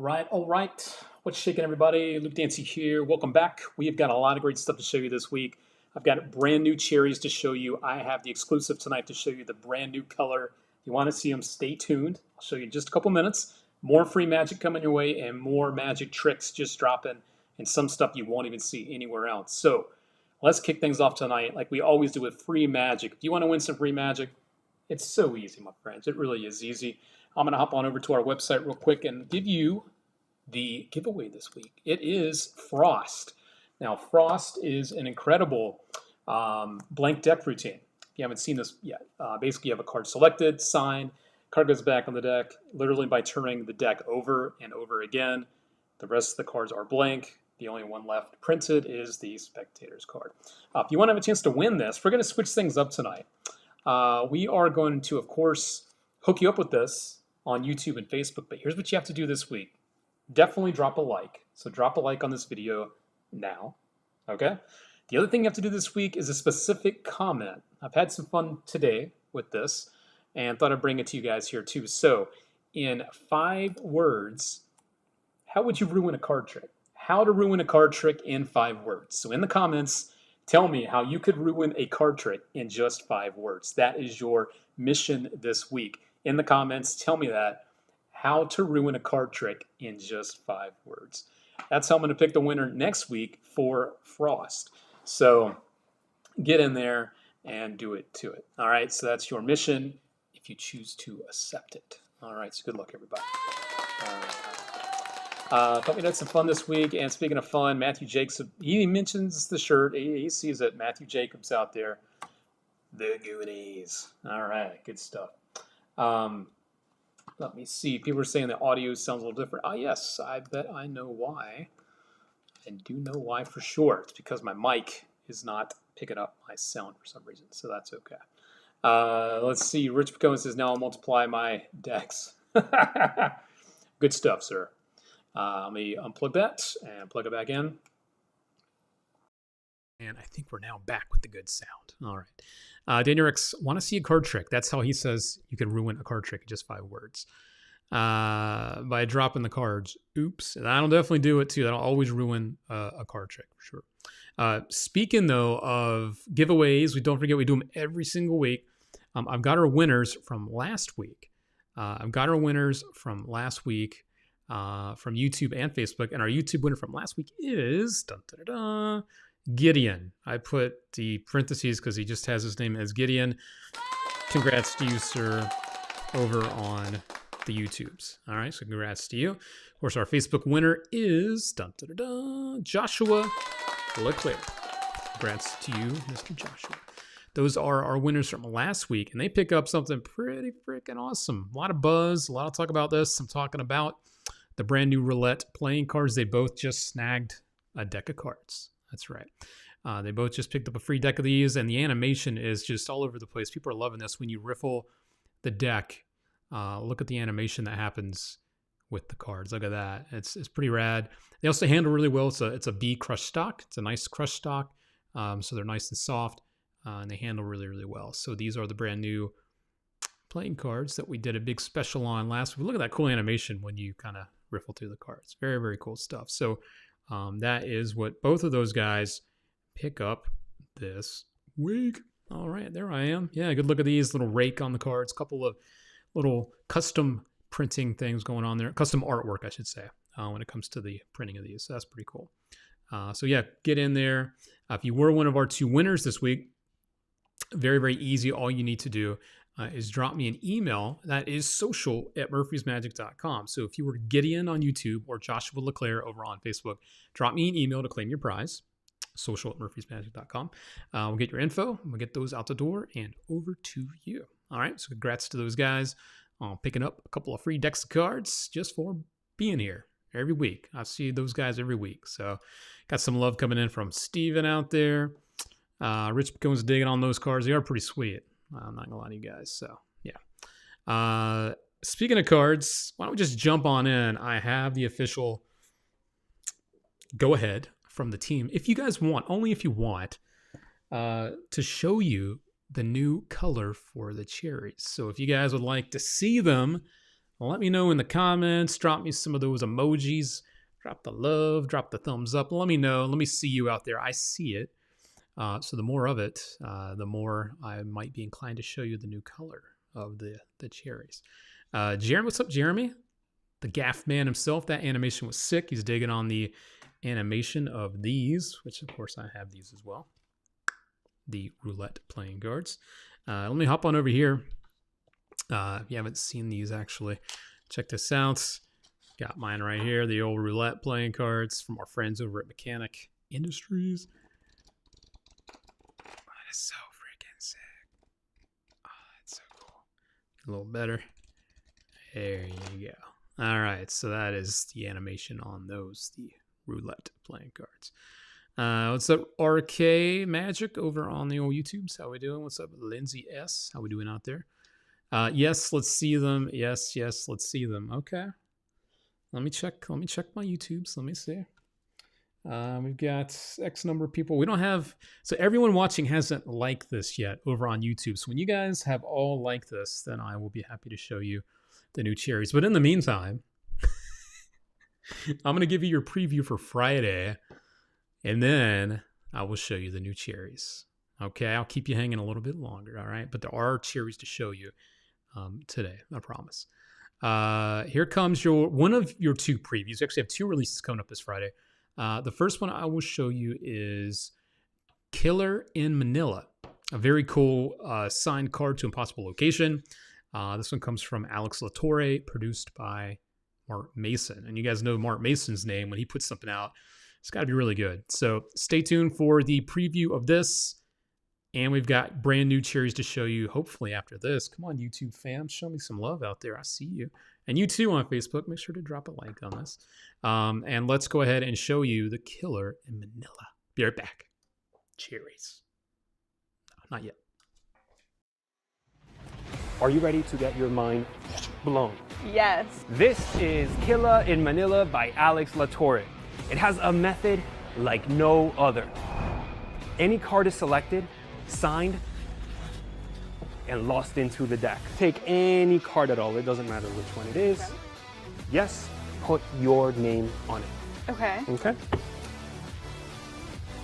All right. What's shaking, everybody? Luke Dancy here. Welcome back. We have got a lot of great stuff to show you this week. I've got brand new cherries to show you. I have the exclusive tonight to show you the brand new color. If you want to see them, stay tuned. I'll show you in just a couple minutes. More free magic coming your way and more magic tricks just dropping and some stuff you won't even see anywhere else. So let's kick things off tonight like we always do with free magic. If you want to win some free magic, it's so easy, my friends. It really is easy. I'm going to hop on over to our website real quick and give you the giveaway this week. It is Frost. Now, Frost is an incredible blank deck routine. If you haven't seen this yet, basically you have a card selected, signed, card goes back on the deck, literally by turning the deck over and over again. The rest of the cards are blank. The only one left printed is the Spectator's card. If you want to have a chance to win this, we're going to switch things up tonight. We are going to, of course, hook you up with this on YouTube and Facebook, but here's what you have to do this week. Definitely drop a like. So drop a like on this video now, okay? The other thing you have to do this week is a specific comment. I've had some fun today with this and thought I'd bring it to you guys here too. So in 5 words, how would you ruin a card trick? How to ruin a card trick in 5 words. So in the comments, tell me how you could ruin a card trick in just 5 words. That is your mission this week. In the comments, tell me that. How to ruin a card trick in just 5 words. That's how I'm going to pick the winner next week for Frost. So get in there and do it to it. All right, so that's your mission if you choose to accept it. All right, so good luck, everybody. Thought we'd had some fun this week. And speaking of fun, Matthew Jacobs, he mentions the shirt. He sees it. Matthew Jacobs out there. The Goonies. All right, good stuff. Let me see. People are saying the audio sounds a little different. Yes, I bet I know why. I do know why for sure. It's because my mic is not picking up my sound for some reason, so that's okay. Let's see. Rich Picone says, now I'll multiply my decks. Good stuff, sir. Let me unplug that and plug it back in. And I think we're now back with the good sound. All right. Daniel X, want to see a card trick. That's how he says you can ruin a card trick in just 5 words. By dropping the cards. Oops. And that'll definitely do it too. That'll always ruin a card trick for sure. Speaking though of giveaways, don't forget we do them every single week. I've got our winners from last week. From YouTube and Facebook. And our YouTube winner from last week is Gideon. I put the parentheses because he just has his name as Gideon. Congrats to you, sir, over on the YouTubes. All right, so congrats to you. Of course, our Facebook winner is Joshua Leclerc. Congrats to you, Mr. Joshua. Those are our winners from last week, and they pick up something pretty freaking awesome. A lot of buzz, a lot of talk about this. I'm talking about the brand new roulette playing cards. They both just snagged a deck of cards. That's right. They both just picked up a free deck of these, and the animation is just all over the place. People are loving this. When you riffle the deck, look at the animation that happens with the cards. Look at that. It's pretty rad. They also handle really well. It's a B crush stock. It's a nice crush stock, so they're nice and soft, and they handle really, really well. So these are the brand new playing cards that we did a big special on last week. Look at that cool animation when you kind of riffle through the cards. Very, very cool stuff. So that is what both of those guys pick up this week. All right, there I am. Yeah, good look at these little rake on the cards. Couple of little custom printing things going on there. Custom artwork, I should say, when it comes to the printing of these. So that's pretty cool. So yeah, get in there. If you were one of our 2 winners this week, very, very easy. All you need to do is drop me an email. That is social@murphysmagic.com. So if you were Gideon on YouTube or Joshua Leclerc over on Facebook, drop me an email to claim your prize, social@murphysmagic.com. We'll get your info. We'll get those out the door and over to you. All right, so congrats to those guys on picking up a couple of free decks of cards just for being here every week. I see those guys every week. So got some love coming in from Steven out there. Rich Picone's digging on those cards. They are pretty sweet. I'm not gonna lie to you guys. So yeah. Speaking of cards, why don't we just jump on in? I have the official go ahead from the team. If you guys want, only if you want, to show you the new color for the cherries. So if you guys would like to see them, Let me know in the comments. Drop me some of those emojis. Drop the love. Drop the thumbs up. Let me know. Let me see you out there. I see it. So the more of it, the more I might be inclined to show you the new color of the cherries. Jeremy, what's up, Jeremy? The gaff man himself. That animation was sick. He's digging on the animation of these, which of course I have these as well. The roulette playing cards. Let me hop on over here. If you haven't seen these, actually, check this out. Got mine right here. The old roulette playing cards from our friends over at Mechanic Industries. That is so freaking sick. Oh, that's so cool. A little better. There you go. All right, so that is the animation on those, the roulette playing cards. What's up, RK Magic over on the old YouTubes? How we doing? What's up, Lindsay S? How we doing out there? Yes, let's see them. Yes, let's see them. Okay. Let me check my YouTubes. Let me see. We've got X number of people. We don't have, so everyone watching hasn't liked this yet over on YouTube. So when you guys have all liked this, then I will be happy to show you the new cherries. But in the meantime, I'm going to give you your preview for Friday, and then I will show you the new cherries. Okay, I'll keep you hanging a little bit longer, all right? But there are cherries to show you today, I promise. Here comes one of your two previews. We actually have two releases coming up this Friday. The first one I will show you is Killer in Manila, a very cool signed card to Impossible Location. This one comes from Alex LaTorre, produced by Mark Mason. And you guys know Mark Mason's name. When he puts something out, it's got to be really good. So stay tuned for the preview of this. And we've got brand new cherries to show you, hopefully, after this. Come on, YouTube fam. Show me some love out there. I see you. And you too on Facebook. Make sure to drop a like on this. And let's go ahead and show you the Killer in Manila. Be right back. Cherries. No, not yet. Are you ready to get your mind blown? Yes. This is Killer in Manila by Alex LaTorre. It has a method like no other. Any card is selected, signed, and lost into the deck. Take any card at all, it doesn't matter which one it is. Yes, put your name on it. Okay. Okay?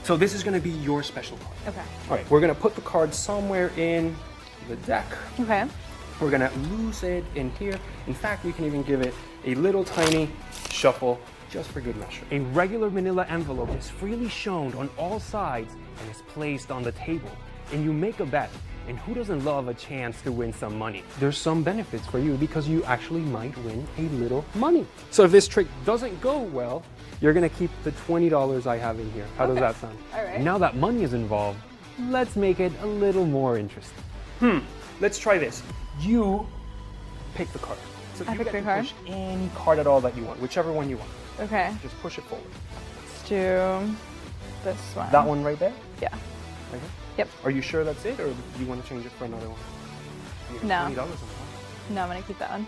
So this is gonna be your special card. Okay. All right, we're gonna put the card somewhere in the deck. Okay. We're gonna lose it in here. In fact, we can even give it a little tiny shuffle just for good measure. A regular manila envelope is freely shown on all sides and is placed on the table. And you make a bet. And who doesn't love a chance to win some money? There's some benefits for you because you actually might win a little money. So if this trick doesn't go well, you're gonna keep the $20 I have in here. How does that sound? All right. Now that money is involved, let's make it a little more interesting. Let's try this. You pick the card. So I you pick get the to card? push any card at all that you want, whichever one you want. Okay. Just push it forward. Let's do this one. That one right there? Yeah. Right here? Yep. Are you sure that's it, or do you want to change it for another one? You have No. $20 on the No, I'm gonna keep that one.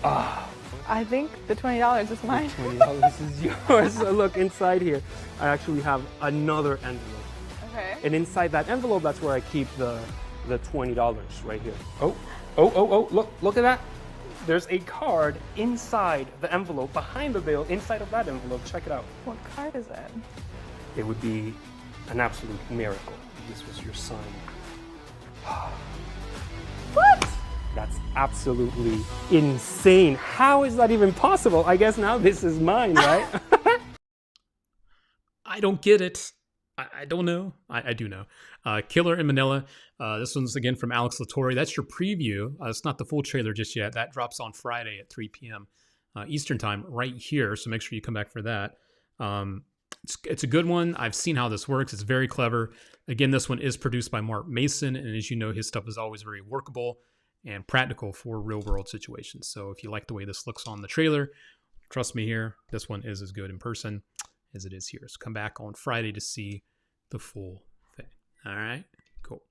Ah. I think the $20 is mine. $20 is yours. So look inside here. I actually have another envelope. Okay. And inside that envelope, that's where I keep the $20 right here. Oh, look at that. There's a card inside the envelope, behind the bill, inside of that envelope. Check it out. What card is it? It would be an absolute miracle if this was your sign. What? That's absolutely insane. How is that even possible? I guess now this is mine, right? I don't get it. I don't know. I do know. Killer in Manila. This one's again from Alex LaTorre. That's your preview. It's not the full trailer just yet. That drops on Friday at 3 p.m. Eastern time right here. So make sure you come back for that. It's a good one. I've seen how this works. It's very clever. Again, this one is produced by Mark Mason. And as you know, his stuff is always very workable and practical for real world situations. So if you like the way this looks on the trailer, trust me here, this one is as good in person as it is here. So come back on Friday to see the full thing. All right, cool.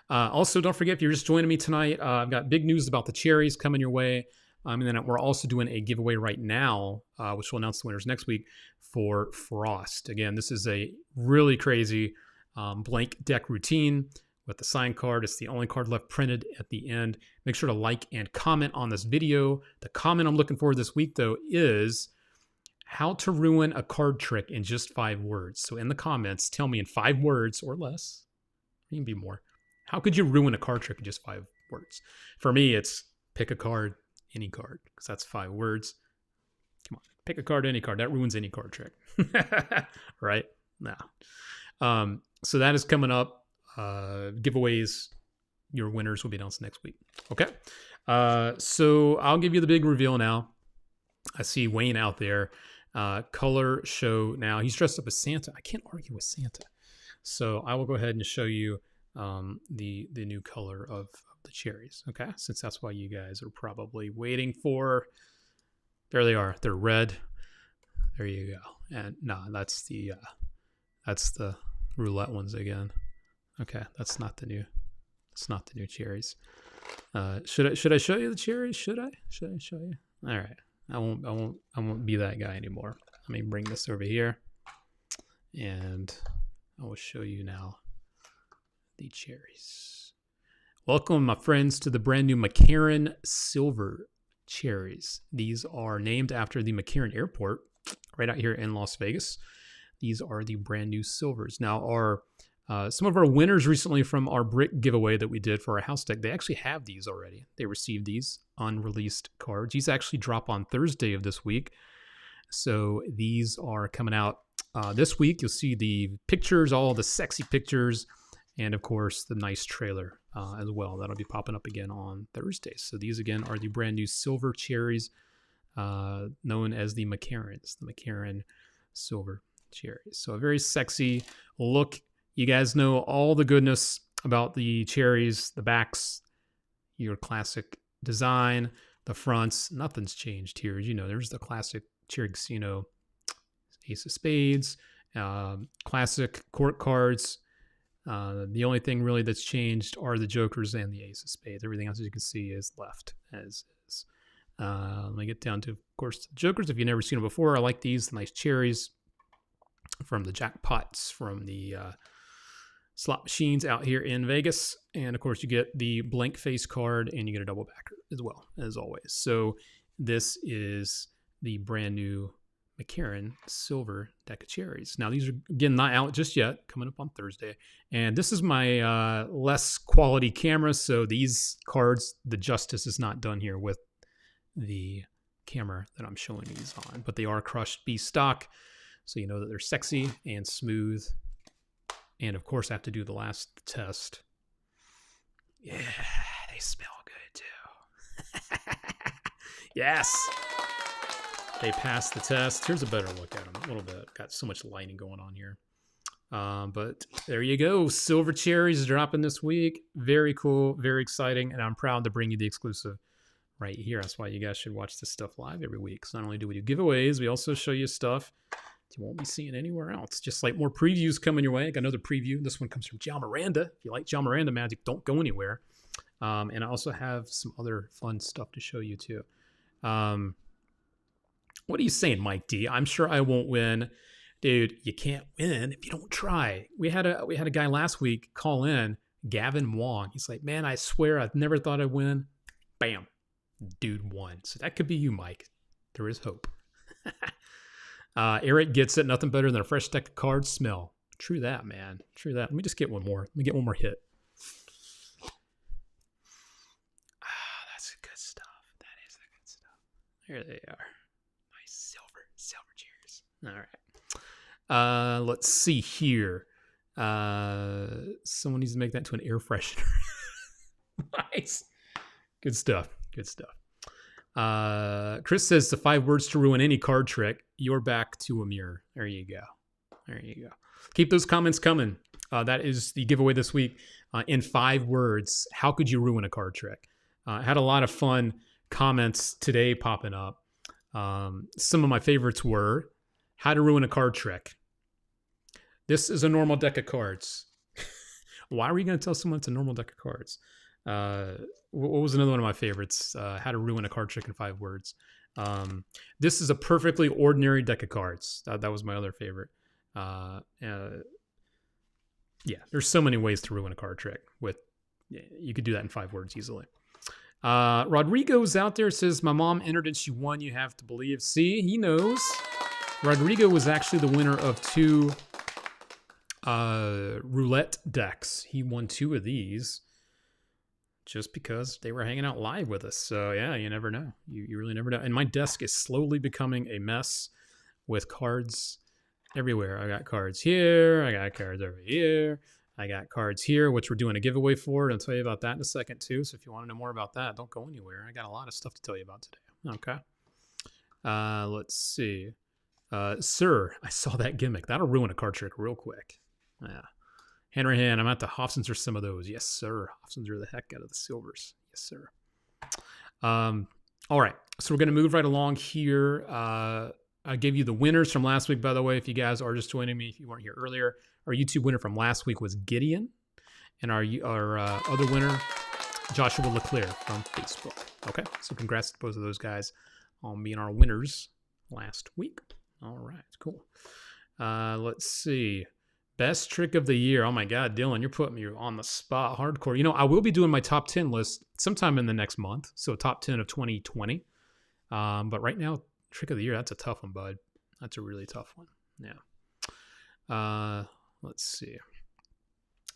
Also, don't forget, if you're just joining me tonight, I've got big news about the cherries coming your way. And then we're also doing a giveaway right now, which we'll announce the winners next week, for Frost. Again, this is a really crazy blank deck routine with the sign card. It's the only card left printed at the end. Make sure to like and comment on this video. The comment I'm looking for this week, though, is how to ruin a card trick in just 5 words. So in the comments, tell me in 5 words or less, it can be more, how could you ruin a card trick in just 5 words? For me, it's pick a card, any card, because that's 5 words. Come on, pick a card, any card. That ruins any card trick. Right? No. So that is coming up. Giveaways, your winners will be announced next week. Okay. So I'll give you the big reveal now. I see Wayne out there. Color show now. He's dressed up as Santa. I can't argue with Santa. So I will go ahead and show you the new color of the cherries. Okay. Since that's why you guys are probably waiting for. There they are. They're red. There you go. And no, that's the roulette ones again. Okay, that's not the new cherries. Should I show you the cherries? Should I show you? All right. I won't be that guy anymore. Let me bring this over here, and I will show you now the cherries. Welcome, my friends, to the brand new McCarran Silver cherries. These are named after the McCarran Airport, right out here in Las Vegas. These are the brand new silvers. Now, some of our winners recently from our brick giveaway that we did for our house deck, they actually have these already. They received these unreleased cards. These actually drop on Thursday of this week. So these are coming out this week. You'll see the pictures, all the sexy pictures, and of course the nice trailer as well. That'll be popping up again on Thursday. So these again are the brand new silver cherries known as the McCarrans, the McCarran Silver cherries. So a very sexy look. You guys know all the goodness about the cherries, the backs, your classic design, the fronts. Nothing's changed here. You know, there's the classic Cherry Casino Ace of Spades, classic court cards. The only thing really that's changed are the Jokers and the Ace of Spades. Everything else, as you can see, is left as is. Let me get down to, of course, the Jokers. If you've never seen them before, I like these, the nice cherries from the jackpots, from the slot machines out here in Vegas. And of course, you get the blank face card and you get a double backer as well, as always. So this is the brand new McCarran Silver deck of cherries. Now, these are, again, not out just yet, coming up on Thursday. And this is my less quality camera. So these cards, the justice is not done here with the camera that I'm showing these on. But they are crushed B stock. So you know that they're sexy and smooth. And of course, I have to do the last test. Yeah, they smell good too. Yes. They passed the test. Here's a better look at them a little bit. Got so much lighting going on here. But there you go. Silver cherries dropping this week. Very cool. Very exciting. And I'm proud to bring you the exclusive right here. That's why you guys should watch this stuff live every week. So not only do we do giveaways, we also show you stuff you won't be seeing anywhere else. Just like more previews coming your way. I got another preview. This one comes from Joao Miranda. If you like Joao Miranda magic, don't go anywhere. And I also have some other fun stuff to show you too. What are you saying, Mike D? I'm sure I won't win. Dude, you can't win if you don't try. We had a guy last week call in, Gavin Wong. He's like, man, I swear I've never thought I'd win. Bam. Dude won. So that could be you, Mike. There is hope. Eric gets it. Nothing better than a fresh deck of cards smell. True that, man. True that. Let me just get one more. Let me get one more hit. That's good stuff. That is the good stuff. There they are. Nice silver cheers. All right. Let's see here. Someone needs to make that into an air freshener. Nice. Good stuff. Good stuff. Chris says the 5 words to ruin any card trick. You're back to a mirror. There you go. There you go. Keep those comments coming. That is the giveaway this week. In 5 words, how could you ruin a card trick? I had a lot of fun comments today popping up. Some of my favorites were how to ruin a card trick. This is a normal deck of cards. Why are you going to tell someone it's a normal deck of cards? What was another one of my favorites? How to ruin a card trick in 5 words. This is a perfectly ordinary deck of cards. That was my other favorite. Yeah, there's so many ways to ruin a card trick. You could do that in 5 words easily. Rodrigo's out there, says, my mom entered and she won. You have to believe. See, he knows. Rodrigo was actually the winner of 2 roulette decks. He won 2 of these just because they were hanging out live with us. So yeah, you never know. You really never know. And my desk is slowly becoming a mess with cards everywhere. I got cards here. I got cards over here. I got cards here, which we're doing a giveaway for. I'll tell you about that in a second too. So if you want to know more about that, don't go anywhere. I got a lot of stuff to tell you about today. Okay. Let's see. Sir, I saw that gimmick. That'll ruin a card trick real quick. Yeah. Hand right hand. I'm at the Hobsons or some of those. Yes, sir. Hobsons are the heck out of the silvers. Yes, sir. All right. So we're going to move right along here. I gave you the winners from last week, by the way, if you guys are just joining me, if you weren't here earlier. Our YouTube winner from last week was Gideon. And our other winner, Joshua Leclerc from Facebook. Okay. So congrats to both of those guys on being our winners last week. All right. Cool. Let's see. Best trick of the year. Oh my God, Dylan, you're putting me on the spot hardcore. You know, I will be doing my top 10 list sometime in the next month. So top 10 of 2020. But right now, trick of the year, that's a tough one, bud. That's a really tough one. Yeah. Let's see.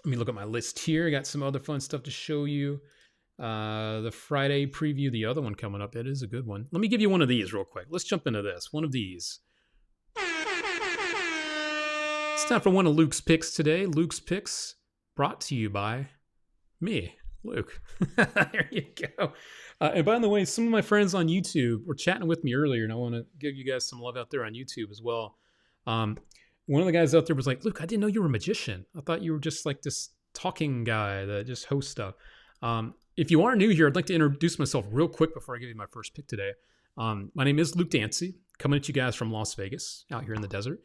Let me look at my list here. I got some other fun stuff to show you. The Friday preview, the other one coming up. It is a good one. Let me give you one of these real quick. Let's jump into this. One of these. It's time for one of Luke's picks today. Luke's picks brought to you by me, Luke. There you go. And by the way, some of my friends on YouTube were chatting with me earlier, and I want to give you guys some love out there on YouTube as well. One of the guys out there was like, Luke, I didn't know you were a magician. I thought you were just like this talking guy that just hosts stuff. If you are new here, I'd like to introduce myself real quick before I give you my first pick today. My name is Luke Dancy, coming at you guys from Las Vegas, out here in the desert.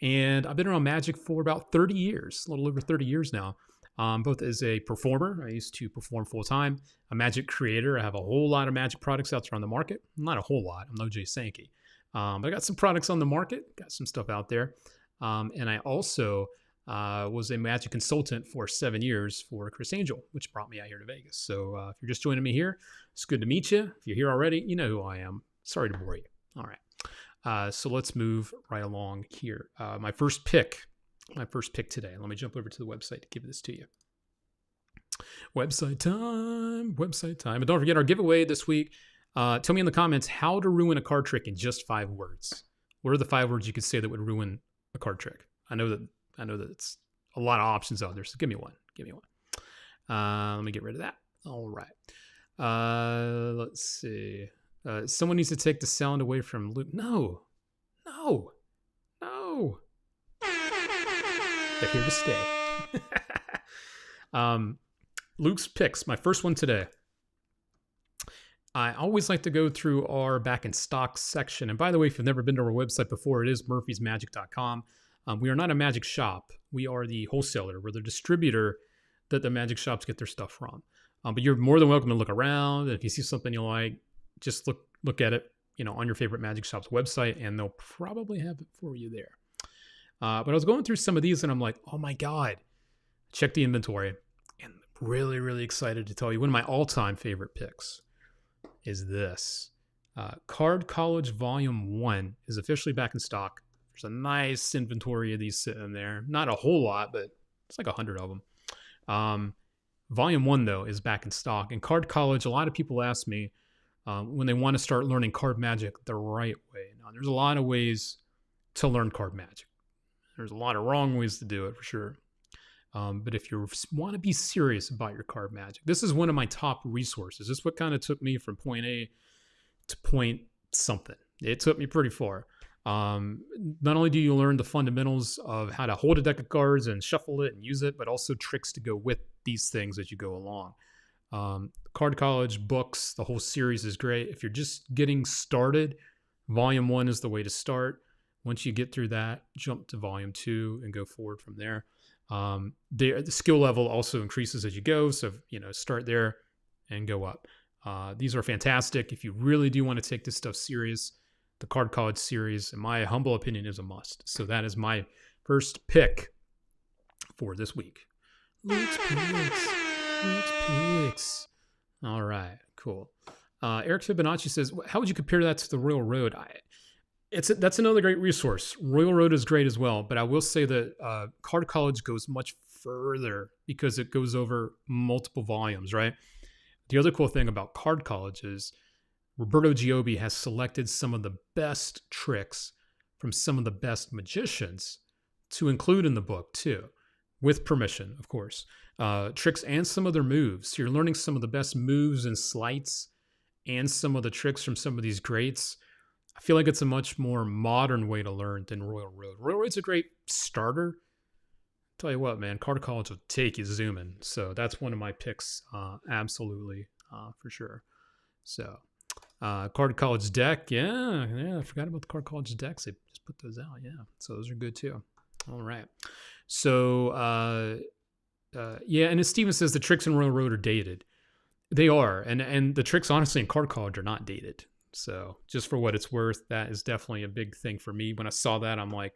And I've been around magic for about 30 years, a little over 30 years now, both as a performer. I used to perform full time, a magic creator. I have a whole lot of magic products out there on the market. Not a whole lot. I'm no Jay Sankey. But I got some products on the market, got some stuff out there. And I also was a magic consultant for 7 years for Chris Angel, which brought me out here to Vegas. So if you're just joining me here, it's good to meet you. If you're here already, you know who I am. Sorry to bore you. All right. So let's move right along here. My first pick today. Let me jump over to the website to give this to you. Website time. And don't forget our giveaway this week. Tell me in the comments how to ruin a card trick in just 5 words. What are the 5 words you could say that would ruin a card trick? I know that it's a lot of options out there. So give me one. Let me get rid of that. All right. Let's see. Someone needs to take the sound away from Luke. No. They're here to stay. Luke's picks. My first one today. I always like to go through our back in stock section. And by the way, if you've never been to our website before, it is murphysmagic.com. We are not a magic shop. We are the wholesaler. We're the distributor that the magic shops get their stuff from. But you're more than welcome to look around. And if you see something you like, just look at it, on your favorite magic shop's website, and they'll probably have it for you there. But I was going through some of these, and I'm like, oh my God. Check the inventory. And really, really excited to tell you one of my all-time favorite picks is this. Card College Volume 1 is officially back in stock. There's a nice inventory of these sitting there. Not a whole lot, but it's like 100 of them. Volume 1, though, is back in stock. And Card College, a lot of people ask me when they want to start learning card magic the right way. Now, there's a lot of ways to learn card magic. There's a lot of wrong ways to do it, for sure. But if you want to be serious about your card magic, this is one of my top resources. This is what kind of took me from point A to point something. It took me pretty far. Not only do you learn the fundamentals of how to hold a deck of cards and shuffle it and use it, but also tricks to go with these things as you go along. Card College books, the whole series is great. If you're just getting started, Volume 1 is the way to start. Once you get through that, jump to Volume 2 and go forward from there. The skill level also increases as you go. So, start there and go up. These are fantastic. If you really do want to take this stuff serious, the Card College series, in my humble opinion, is a must. So that is my first pick for this week. Luke's picks. Luke's picks. All right, cool. Eric Fibonacci says, how would you compare that to the Royal Road? That's another great resource. Royal Road is great as well, but I will say that Card College goes much further because it goes over multiple volumes, right? The other cool thing about Card College is Roberto Giobbi has selected some of the best tricks from some of the best magicians to include in the book too, with permission, of course. Tricks and some of their moves. So you're learning some of the best moves and sleights and some of the tricks from some of these greats. I feel like it's a much more modern way to learn than Royal Road. Royal Road's a great starter. Tell you what, man, Card College will take you zooming. So that's one of my picks, absolutely, for sure. So, Card College deck, yeah, I forgot about the Card College decks. They just put those out, yeah. So those are good too. All right. So, yeah, and as Steven says, the tricks in Royal Road are dated. They are, and the tricks, honestly, in Card College are not dated. So just for what it's worth, that is definitely a big thing for me. When I saw that, I'm like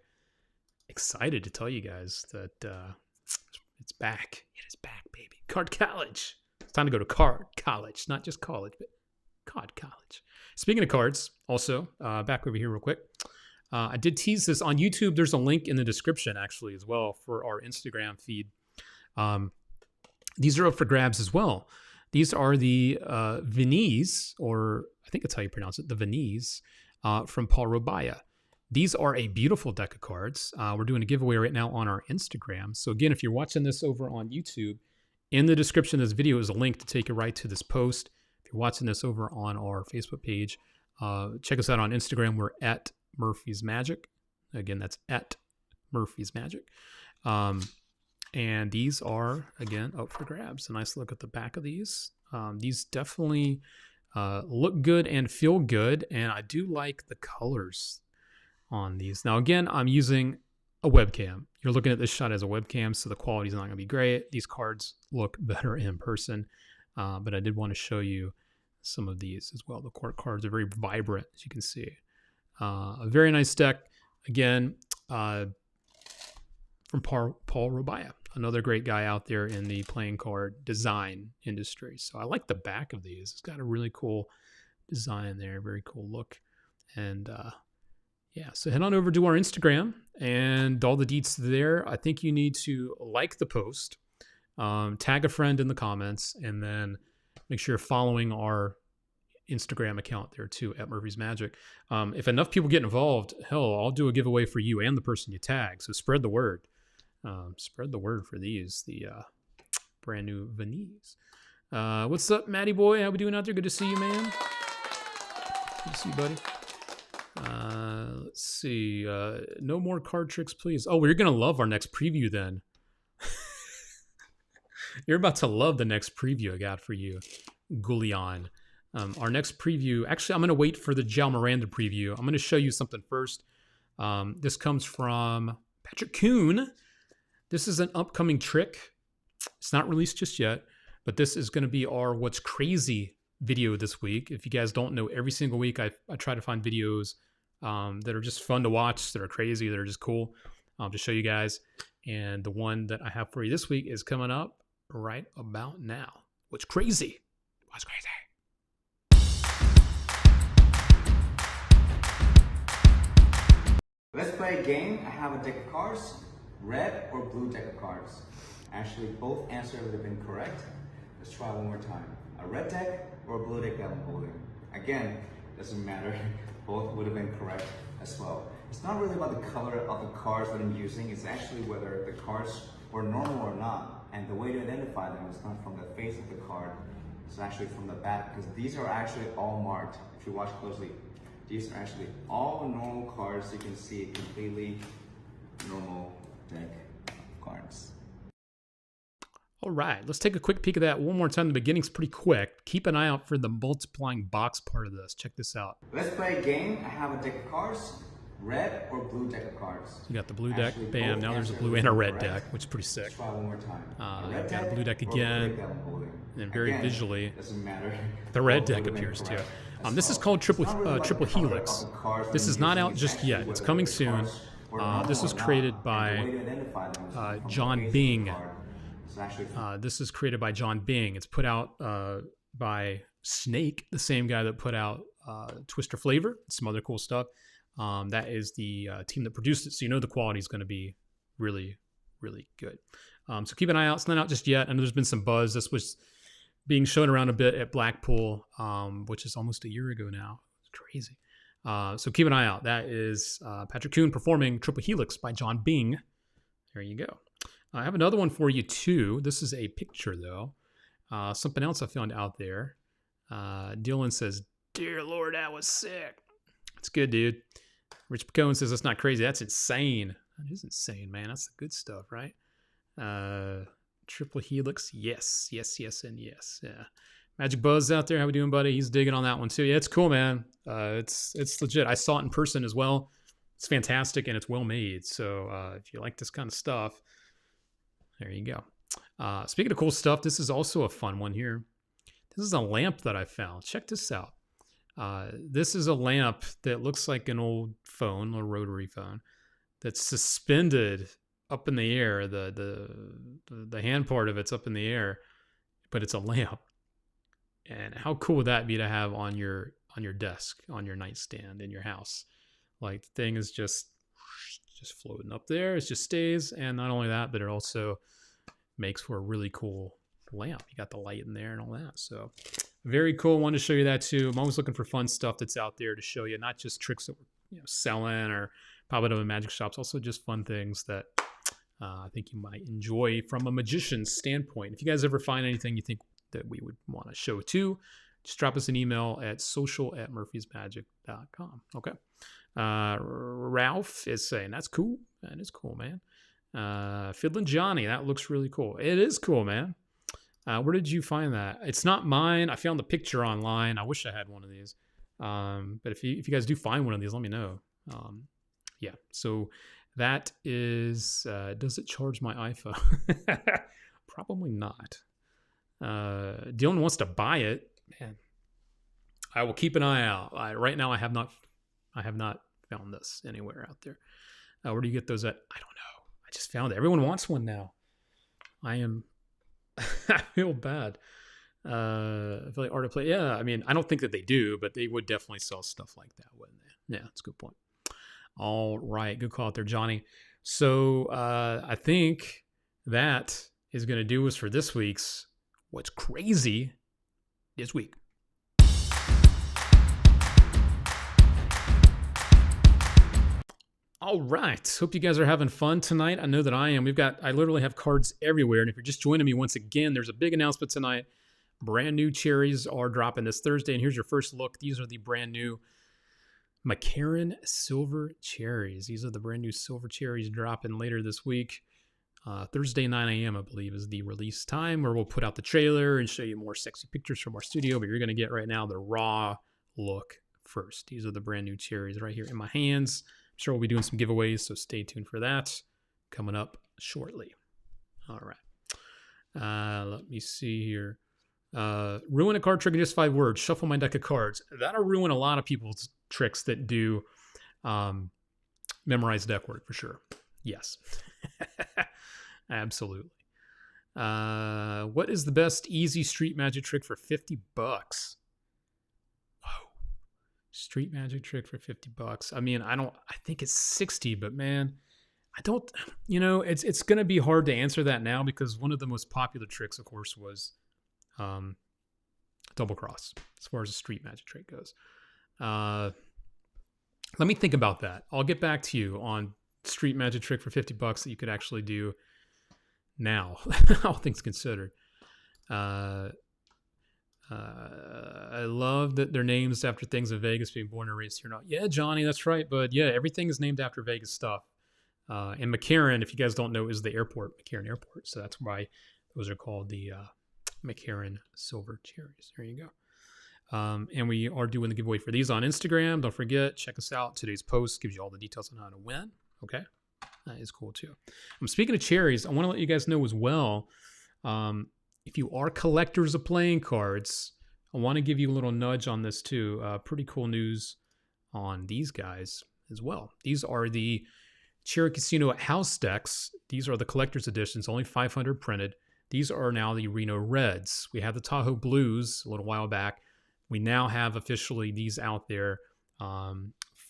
excited to tell you guys that it's back. It is back, baby. Card College. It's time to go to Card College, not just college, but Card College. Speaking of cards, also back over here real quick. I did tease this on YouTube. There's a link in the description actually as well for our Instagram feed. These are up for grabs as well. These are the Vanilles, or I think that's how you pronounce it, the Vanilles from Paul Robaya. These are a beautiful deck of cards. We're doing a giveaway right now on our Instagram. So again, if you're watching this over on YouTube, in the description of this video is a link to take you right to this post. If you're watching this over on our Facebook page, check us out on Instagram. We're at Murphy's Magic. Again, that's at Murphy's Magic. And these are, again, up for grabs. A nice look at the back of these. These definitely look good and feel good. And I do like the colors on these. Now, again, I'm using a webcam. You're looking at this shot as a webcam, so the quality is not going to be great. These cards look better in person. But I did want to show you some of these as well. The court cards are very vibrant, as you can see. A very nice deck. Again, from Paul Robaya, another great guy out there in the playing card design industry. So I like the back of these. It's got a really cool design there, very cool look. And yeah, so head on over to our Instagram and all the deets there. I think you need to like the post, tag a friend in the comments, and then make sure you're following our Instagram account there too, at Murphy's Magic. If enough people get involved, hell, I'll do a giveaway for you and the person you tag. So spread the word. Spread the word for these, the brand new Vanilles. What's up, Matty boy? How we doing out there? Good to see you, man. Good to see you, buddy. Let's see. No more card tricks, please. Oh, we're gonna love our next preview then. You're about to love the next preview I got for you, Goulian. Our next preview, actually, I'm going to wait for the Joao Miranda preview. I'm going to show you something first. This comes from Patrick Kuhn. This is an upcoming trick. It's not released just yet, but this is going to be our What's Crazy video this week. If you guys don't know, every single week I try to find videos that are just fun to watch, that are crazy, that are just cool to show you guys. And the one that I have for you this week is coming up right about now. What's crazy? What's crazy? Let's play a game. I have a deck of cards, red or blue deck of cards. Actually, both answers would have been correct. Let's try one more time. A red deck or a blue deck that I'm holding. Again, doesn't matter. Both would have been correct as well. It's not really about the color of the cards that I'm using. It's actually whether the cards were normal or not. And the way to identify them is not from the face of the card. It's actually from the back, because these are actually all marked. If you watch closely, these are actually all normal cards. You can see completely normal deck of cards. All right, let's take a quick peek at that one more time. The beginning's pretty quick. Keep an eye out for the multiplying box part of this. Check this out. Let's play a game. I have a deck of cards, red or blue deck of cards. You got the blue deck, Actually, bam. Now there's a blue and a red deck, which is pretty sick. Let's try one more time. You've got a blue deck again, and then very visually, doesn't matter. the red deck appears too. This is called Triple Helix. This is not out just yet. It's coming soon. This was created by John Bing. This is created by John Bing. It's put out by Snake, the same guy that put out Twister Flavor, some other cool stuff. That is the team that produced it, so you know the quality is going to be really, really good. So keep an eye out. It's not out just yet. I know there's been some buzz. This was being shown around a bit at Blackpool, which is almost a year ago now. It's crazy. So keep an eye out. That is Patrick Kuhn performing Triple Helix by John Bing. There you go. I have another one for you too. This is a picture though. Something else I found out there. Dylan says, "Dear Lord, that was sick." It's good, dude. Rich Picone says, "That's not crazy. That's insane." That is insane, man. That's the good stuff, right? Triple Helix. Yes, yes, yes, and yes. Yeah. Magic Buzz out there. How we doing, buddy? He's digging on that one too. Yeah, it's cool, man. It's legit. I saw it in person as well. It's fantastic and it's well made. So if you like this kind of stuff, there you go. Speaking of cool stuff, this is also a fun one here. This is a lamp that I found. Check this out. This is a lamp that looks like an old phone, a rotary phone, that's suspended up in the air. The hand part of it's up in the air, but it's a lamp. And how cool would that be to have on your desk, on your nightstand in your house? Like the thing is just floating up there. It just stays. And not only that, but it also makes for a really cool lamp. You got the light in there and all that. So very cool. Wanted to show you that too. I'm always looking for fun stuff that's out there to show you, not just tricks that we're selling or popping up in magic shops, also just fun things that I think you might enjoy from a magician's standpoint. If you guys ever find anything you think that we would want to show too, just drop us an email at social@murphysmagic.com. Okay. Ralph is saying, "That's cool." That is cool, man. Fiddlin' Johnny, that looks really cool. It is cool, man. Where did you find that? It's not mine. I found the picture online. I wish I had one of these. But if you guys do find one of these, let me know. Yeah. So that is, does it charge my iPhone? Probably not. Dylan wants to buy it. Man, I will keep an eye out. Right now, I have not found this anywhere out there. Where do you get those at? I don't know. I just found it. Everyone wants one now. I feel bad. I feel like Art of Play. Yeah, I mean, I don't think that they do, but they would definitely sell stuff like that, wouldn't they? Yeah, that's a good point. All right, good call out there, Johnny. So I think that is going to do us for this week's What's Crazy This Week. All right. Hope you guys are having fun tonight. I know that I am. I literally have cards everywhere. And if you're just joining me once again, there's a big announcement tonight. Brand new cherries are dropping this Thursday. And here's your first look. These are the brand new McCarran Silver Cherries. These are the brand new silver cherries dropping later this week. Thursday, 9 a.m., I believe, is the release time, where we'll put out the trailer and show you more sexy pictures from our studio. But you're going to get right now the raw look first. These are the brand new cherries right here in my hands. I'm sure we'll be doing some giveaways, so stay tuned for that coming up shortly. All right. Let me see here. Ruin a card trick in just 5 words. Shuffle my deck of cards. That'll ruin a lot of people's tricks that do memorize deck work for sure. Yes. Absolutely. What is the best easy street magic trick for $50? Whoa. Street magic trick for $50. I mean, I think it's 60, but man, it's going to be hard to answer that now, because one of the most popular tricks, of course, was double cross as far as a street magic trick goes. Let me think about that. I'll get back to you on street magic trick for $50 that you could actually do now, all things considered. I love that their names after things in Vegas, being born and raised here. Now, yeah, Johnny, that's right. But yeah, everything is named after Vegas stuff. And McCarran, if you guys don't know, is the airport, McCarran Airport. So that's why those are called the McCarran Silver Cherries. There you go. And we are doing the giveaway for these on Instagram. Don't forget, check us out. Today's post gives you all the details on how to win. Okay. That is cool too. Speaking of cherries, I want to let you guys know as well, if you are collectors of playing cards, I want to give you a little nudge on this too. Pretty cool news on these guys as well. These are the Cherry Casino house decks. These are the collector's editions, only 500 printed. These are now the Reno Reds. We had the Tahoe Blues a little while back. We now have officially these out there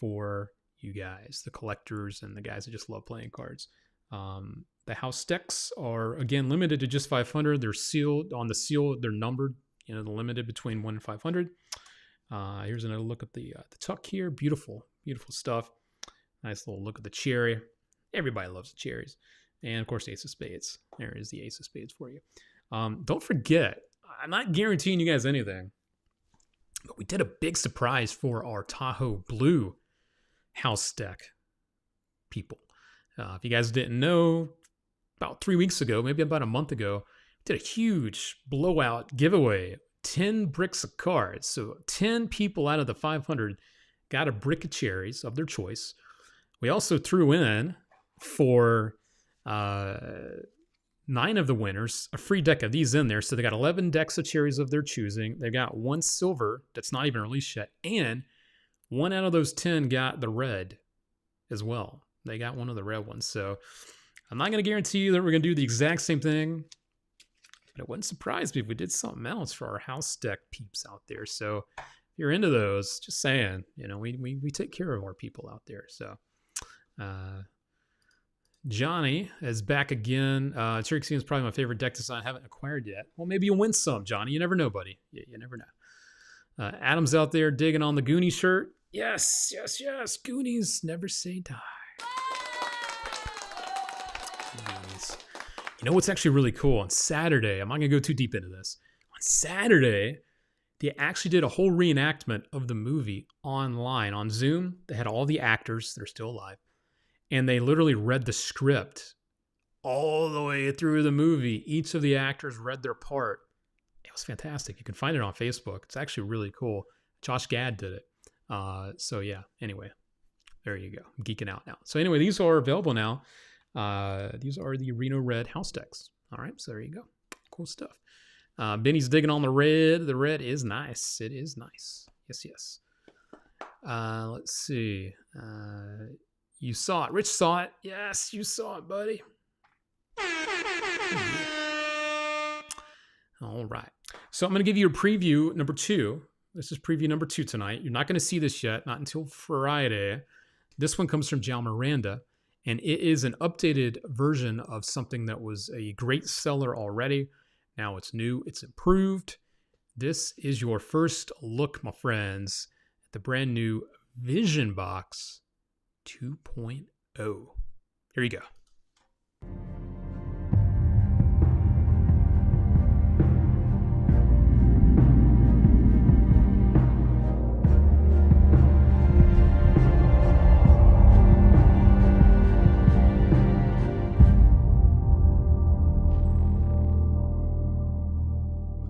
for you guys, the collectors and the guys that just love playing cards. The house decks are, again, limited to just 500. They're sealed. On the seal, they're numbered. You know, they're limited between 1 and 500. Here's another look at the tuck here. Beautiful, beautiful stuff. Nice little look at the cherry. Everybody loves the cherries. And, of course, the Ace of Spades. There is the Ace of Spades for you. Don't forget, I'm not guaranteeing you guys anything, but we did a big surprise for our Tahoe Blue house deck people. If you guys didn't know, about 3 weeks ago, maybe about a month ago, we did a huge blowout giveaway. 10 bricks of cards. So 10 people out of the 500 got a brick of cherries of their choice. We also threw in for 9 of the winners a free deck of these in there. So they got 11 decks of cherries of their choosing. They got 1 silver that's not even released yet. And 1 out of those 10 got the red as well. They got 1 of the red ones. So I'm not going to guarantee you that we're going to do the exact same thing. But it wouldn't surprise me if we did something else for our house deck peeps out there. So if you're into those, just saying, you know, we take care of our people out there. So Johnny is back again. Cherry Casino is probably my favorite deck design I haven't acquired yet. Well, maybe you'll win some, Johnny. You never know, buddy. You never know. Adam's out there digging on the Goonie shirt. Yes, yes, yes. Goonies never say die. Goonies. You know what's actually really cool? On Saturday, I'm not going to go too deep into this. On Saturday, they actually did a whole reenactment of the movie online on Zoom. They had all the actors that are still alive. And they literally read the script all the way through the movie. Each of the actors read their part. It was fantastic. You can find it on Facebook. It's actually really cool. Josh Gad did it. So yeah, anyway, there you go. I'm geeking out now. So anyway, these are available now. These are the Reno Red house decks. All right, so there you go. Cool stuff. Benny's digging on the red. The red is nice. It is nice. Yes, yes. Let's see. You saw it. Rich saw it. Yes, you saw it, buddy. All right. So I'm going to give you a preview number 2. This is preview number 2 tonight. You're not going to see this yet, not until Friday. This one comes from Joao Miranda, and it is an updated version of something that was a great seller already. Now it's new. It's improved. This is your first look, my friends, at the brand new Vision Box 2.0. Here you go.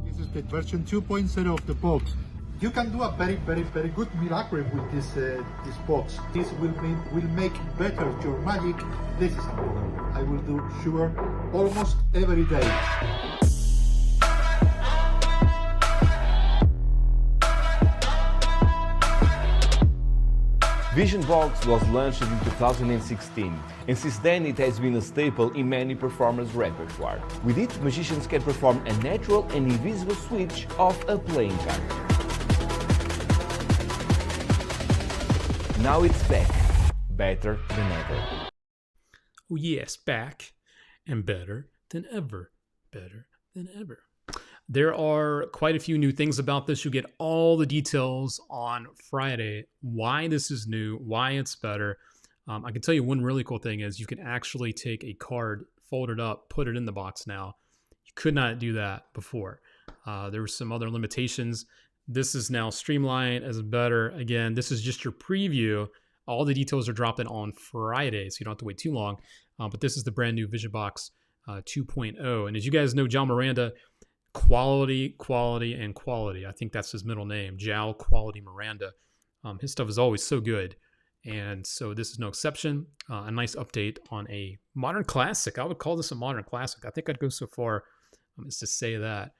This is the version 2.0 of the box. You can do a very good miracle with this box. This will make better your magic. This is unbelievable. I will do sure almost every day. Vision Box was launched in 2016, and since then it has been a staple in many performers' repertoire. With it, magicians can perform a natural and invisible switch of a playing card. Now it's back, better than ever. Oh yes, back and better than ever. Better than ever. There are quite a few new things about this. You get all the details on Friday, why this is new, why it's better. I can tell you one really cool thing is you can actually take a card, fold it up, put it in the box now. You could not do that before. There were some other limitations. This is now streamlined as better. Again, this is just your preview. All the details are dropping on Friday, so you don't have to wait too long. But this is the brand new Vision Box 2.0. And as you guys know, Joao Miranda, quality, quality, and quality. I think that's his middle name, Joao Quality Miranda. His stuff is always so good. And so this is no exception. A nice update on a modern classic. I would call this a modern classic. I think I'd go so far as to say that.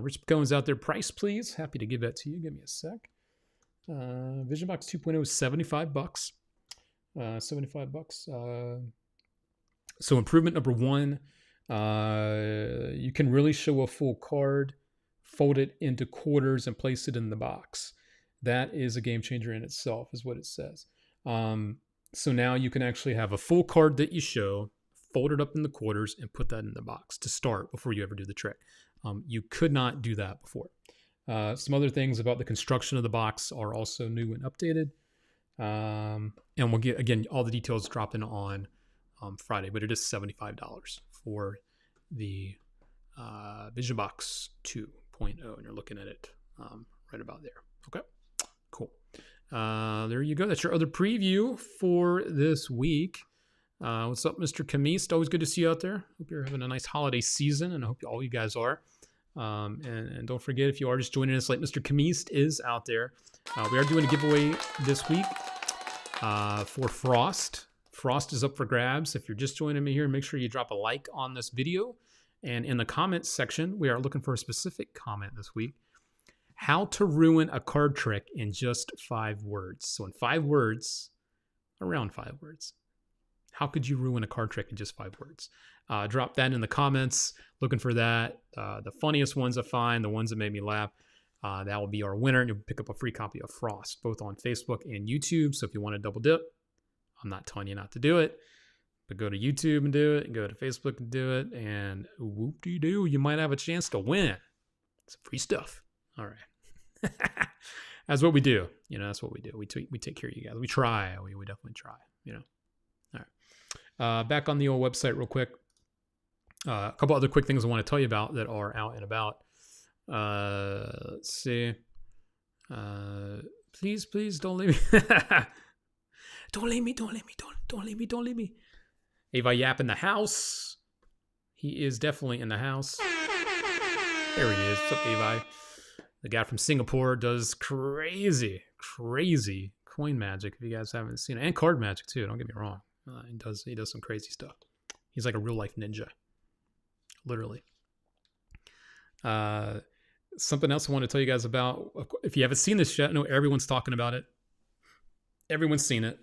Rich Cohen's out there. Price, please. Happy to give that to you. Give me a sec. Vision Box 2.0 is $75. $75. So improvement number one, you can really show a full card, fold it into quarters, and place it in the box. That is a game changer in itself, is what it says. So now you can actually have a full card that you show, fold it up in the quarters, and put that in the box to start before you ever do the trick. You could not do that before. Some other things about the construction of the box are also new and updated. And we'll get, again, all the details dropping on Friday, but it is $75 for the Vision Box 2.0, and you're looking at it right about there. Okay, cool. There you go. That's your other preview for this week. What's up, Mr. Kamist? Always good to see you out there. Hope you're having a nice holiday season, and I hope all you guys are. And don't forget, if you are just joining us late, Mr. Kamist is out there. We are doing a giveaway this week for Frost. Frost is up for grabs. If you're just joining me here, make sure you drop a like on this video. And in the comments section, we are looking for a specific comment this week. How to ruin a card trick in just 5 words. So in 5 words, around 5 words. How could you ruin a card trick in just 5 words? Drop that in the comments. Looking for that. The funniest ones I find, the ones that made me laugh, that will be our winner. And you'll pick up a free copy of Frost, both on Facebook and YouTube. So if you want to double dip, I'm not telling you not to do it, but go to YouTube and do it, and go to Facebook and do it, and whoop-de-doo, you might have a chance to win. It's free stuff. All right. That's what we do. You know, that's what we do. We take care of you guys. We try. We definitely try, you know. All right. Back on the old website real quick. A couple other quick things I want to tell you about that are out and about. Let's see. Please don't leave me. Don't leave me. Ava Yap in the house. He is definitely in the house. There he is. What's up, Ava? The guy from Singapore does crazy coin magic, if you guys haven't seen it. And card magic, too. Don't get me wrong. He does some crazy stuff. He's like a real-life ninja. Literally. Something else I want to tell you guys about. If you haven't seen this yet, I know everyone's talking about it. Everyone's seen it.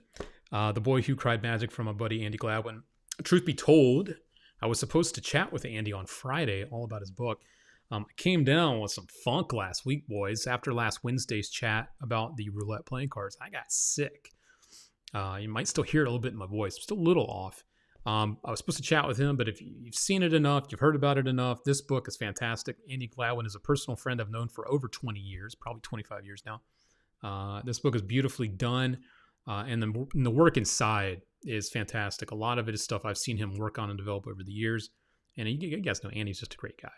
The Boy Who Cried Magic from my buddy Andi Gladwin. Truth be told, I was supposed to chat with Andi on Friday all about his book. I came down with some funk last week, boys. After last Wednesday's chat about the roulette playing cards, I got sick. You might still hear it a little bit in my voice. I'm still a little off. I was supposed to chat with him, but if you've seen it enough, you've heard about it enough, this book is fantastic. Andi Gladwin is a personal friend I've known for over 20 years, probably 25 years now. This book is beautifully done, and the work inside is fantastic. A lot of it is stuff I've seen him work on and develop over the years. And you guys know Andy's just a great guy.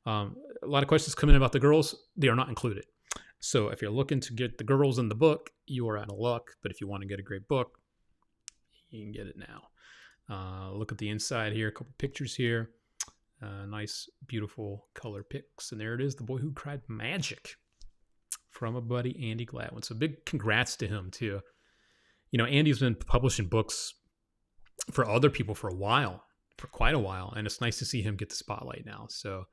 A lot of questions come in about the girls. They are not included. So if you're looking to get the girls in the book, you are out of luck. But if you want to get a great book, you can get it now. Look at the inside here. A couple pictures here. Nice, beautiful color pics. And there it is. The Boy Who Cried Magic from a buddy, Andi Gladwin. So big congrats to him, too. You know, Andy's been publishing books for other people for quite a while, and it's nice to see him get the spotlight now. So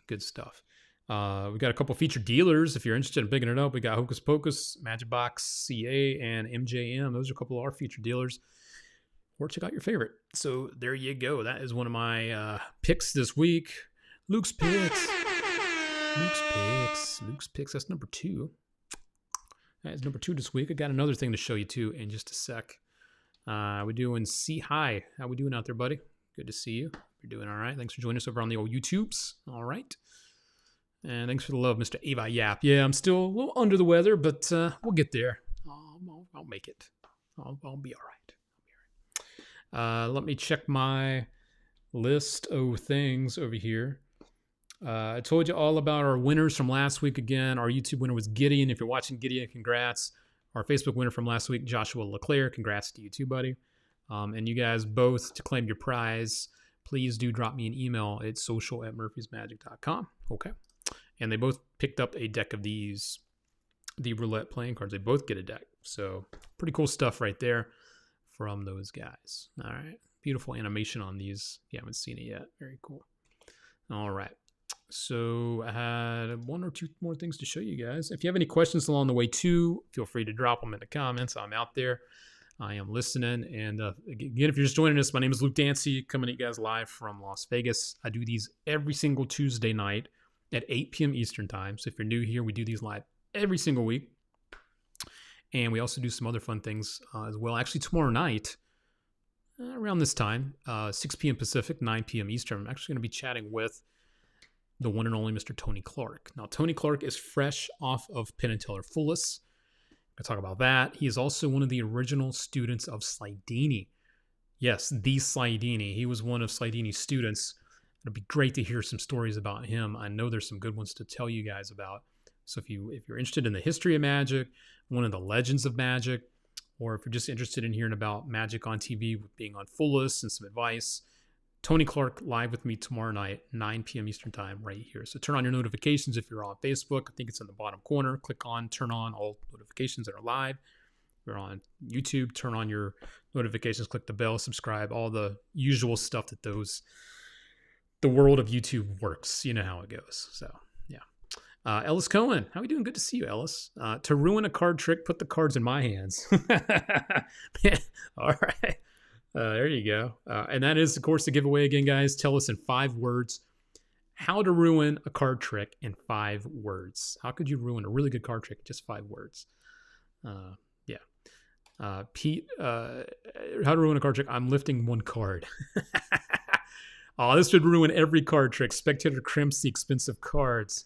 good stuff. We got a couple featured dealers if you're interested in picking it up. We got Hocus Pocus, Magic Box CA, and MJM. Those are a couple of our featured dealers. Or check out your favorite. So there you go. That is one of my picks this week. Luke's picks. That's number 2. That is number 2 this week. I got another thing to show you too in just a sec. We're doing C Hi. How we doing out there, buddy? Good to see you. You're doing all right. Thanks for joining us over on the old YouTubes. All right. And thanks for the love, Mr. Ava Yap. Yeah, I'm still a little under the weather, but we'll get there. I'll make it. I'll be all right. Let me check my list of things over here. I told you all about our winners from last week again. Our YouTube winner was Gideon. If you're watching Gideon, congrats. Our Facebook winner from last week, Joshua LeClaire. Congrats to you too, buddy. And you guys both, to claim your prize, please do drop me an email at social@murphysmagic.com. Okay. And they both picked up a deck of these, the roulette playing cards. They both get a deck. So pretty cool stuff right there from those guys. All right. Beautiful animation on these. If you haven't seen it yet. Very cool. All right. So I had 1 or 2 more things to show you guys. If you have any questions along the way too, feel free to drop them in the comments. I'm out there. I am listening. And again, if you're just joining us, my name is Luke Dancy, coming at you guys live from Las Vegas. I do these every single Tuesday night at 8 p.m. Eastern time. So if you're new here, we do these live every single week. And we also do some other fun things as well. Actually, tomorrow night, around this time, 6 p.m. Pacific, 9 p.m. Eastern, I'm actually going to be chatting with the one and only Mr. Tony Clark. Now, Tony Clark is fresh off of Penn and Teller Fullis. I'll talk about that. He is also one of the original students of Slidini. Yes, the Slidini. He was one of Slidini's students. It'll be great to hear some stories about him. I know there's some good ones to tell you guys about. So if you're interested in the history of magic, one of the legends of magic, or if you're just interested in hearing about magic on TV, being on Fullis and some advice, Tony Clark live with me tomorrow night, 9 p.m. Eastern time, right here. So turn on your notifications if you're on Facebook. I think it's in the bottom corner. Click on, turn on all notifications that are live. If you're on YouTube, turn on your notifications, click the bell, subscribe, all the usual stuff that the world of YouTube works. You know how it goes. So, yeah. Ellis Cohen, how are we doing? Good to see you, Ellis. To ruin a card trick, put the cards in my hands. All right. There you go. And that is, of course, the giveaway again, guys. Tell us in 5 words how to ruin a card trick in 5 words. How could you ruin a really good card trick in just 5 words? Pete, how to ruin a card trick? I'm lifting 1 card. Oh, this would ruin every card trick. Spectator crimps the expensive cards.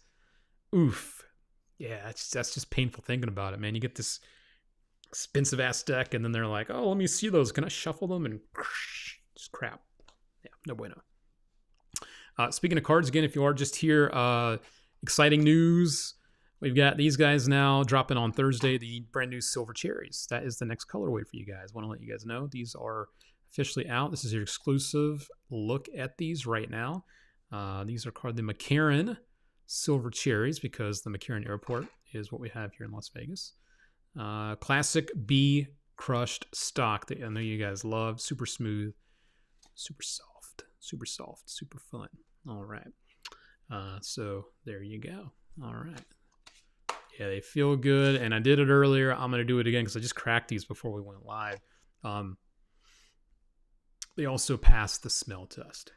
Oof. Yeah, that's just painful thinking about it, man. You get this expensive ass deck, and then they're like, "Oh, let me see those. Can I shuffle them?" And just crap. Yeah, no bueno. Speaking of cards, again, if you are just here, exciting news. We've got these guys now dropping on Thursday, the brand new Silver Cherries. That is the next colorway for you guys. Want to let you guys know these are officially out. This is your exclusive look at these right now. These are called the McCarran Silver Cherries because the McCarran Airport is what we have here in Las Vegas. Classic B crushed stock that I know you guys love. Super smooth, super soft, super fun. All right. So there you go. All right. Yeah, they feel good. And I did it earlier. I'm going to do it again because I just cracked these before we went live. They also passed the smell test.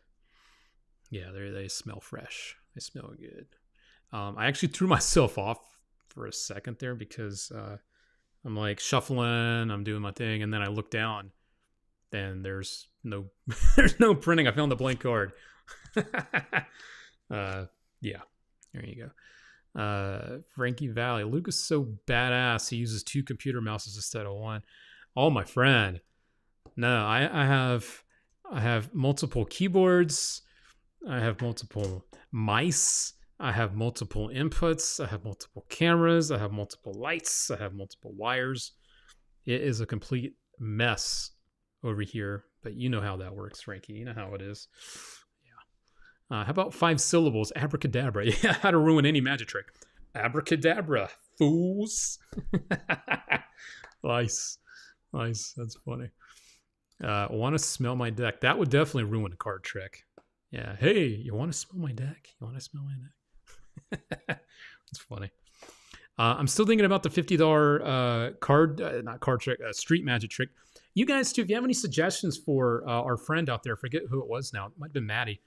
Yeah, they smell fresh. They smell good. I actually threw myself off for a second there because I'm like shuffling, I'm doing my thing, and then I look down, and there's no printing. I found the blank card. Yeah, there you go. Frankie Valley. Luke is so badass. He uses 2 computer mouses instead of 1. Oh, my friend. No, I have multiple keyboards. I have multiple mice. I have multiple inputs. I have multiple cameras. I have multiple lights. I have multiple wires. It is a complete mess over here, but you know how that works, Frankie. You know how it is. Yeah. How about 5 syllables? Abracadabra. Yeah, how to ruin any magic trick. Abracadabra, fools. Nice. That's funny. Want to smell my deck? That would definitely ruin a card trick. Yeah. Hey, you want to smell my deck? You want to smell my deck? That's funny. I'm still thinking about the $50 not card trick, street magic trick. You guys too, if you have any suggestions for our friend out there, forget who it was now. It might have been Maddie.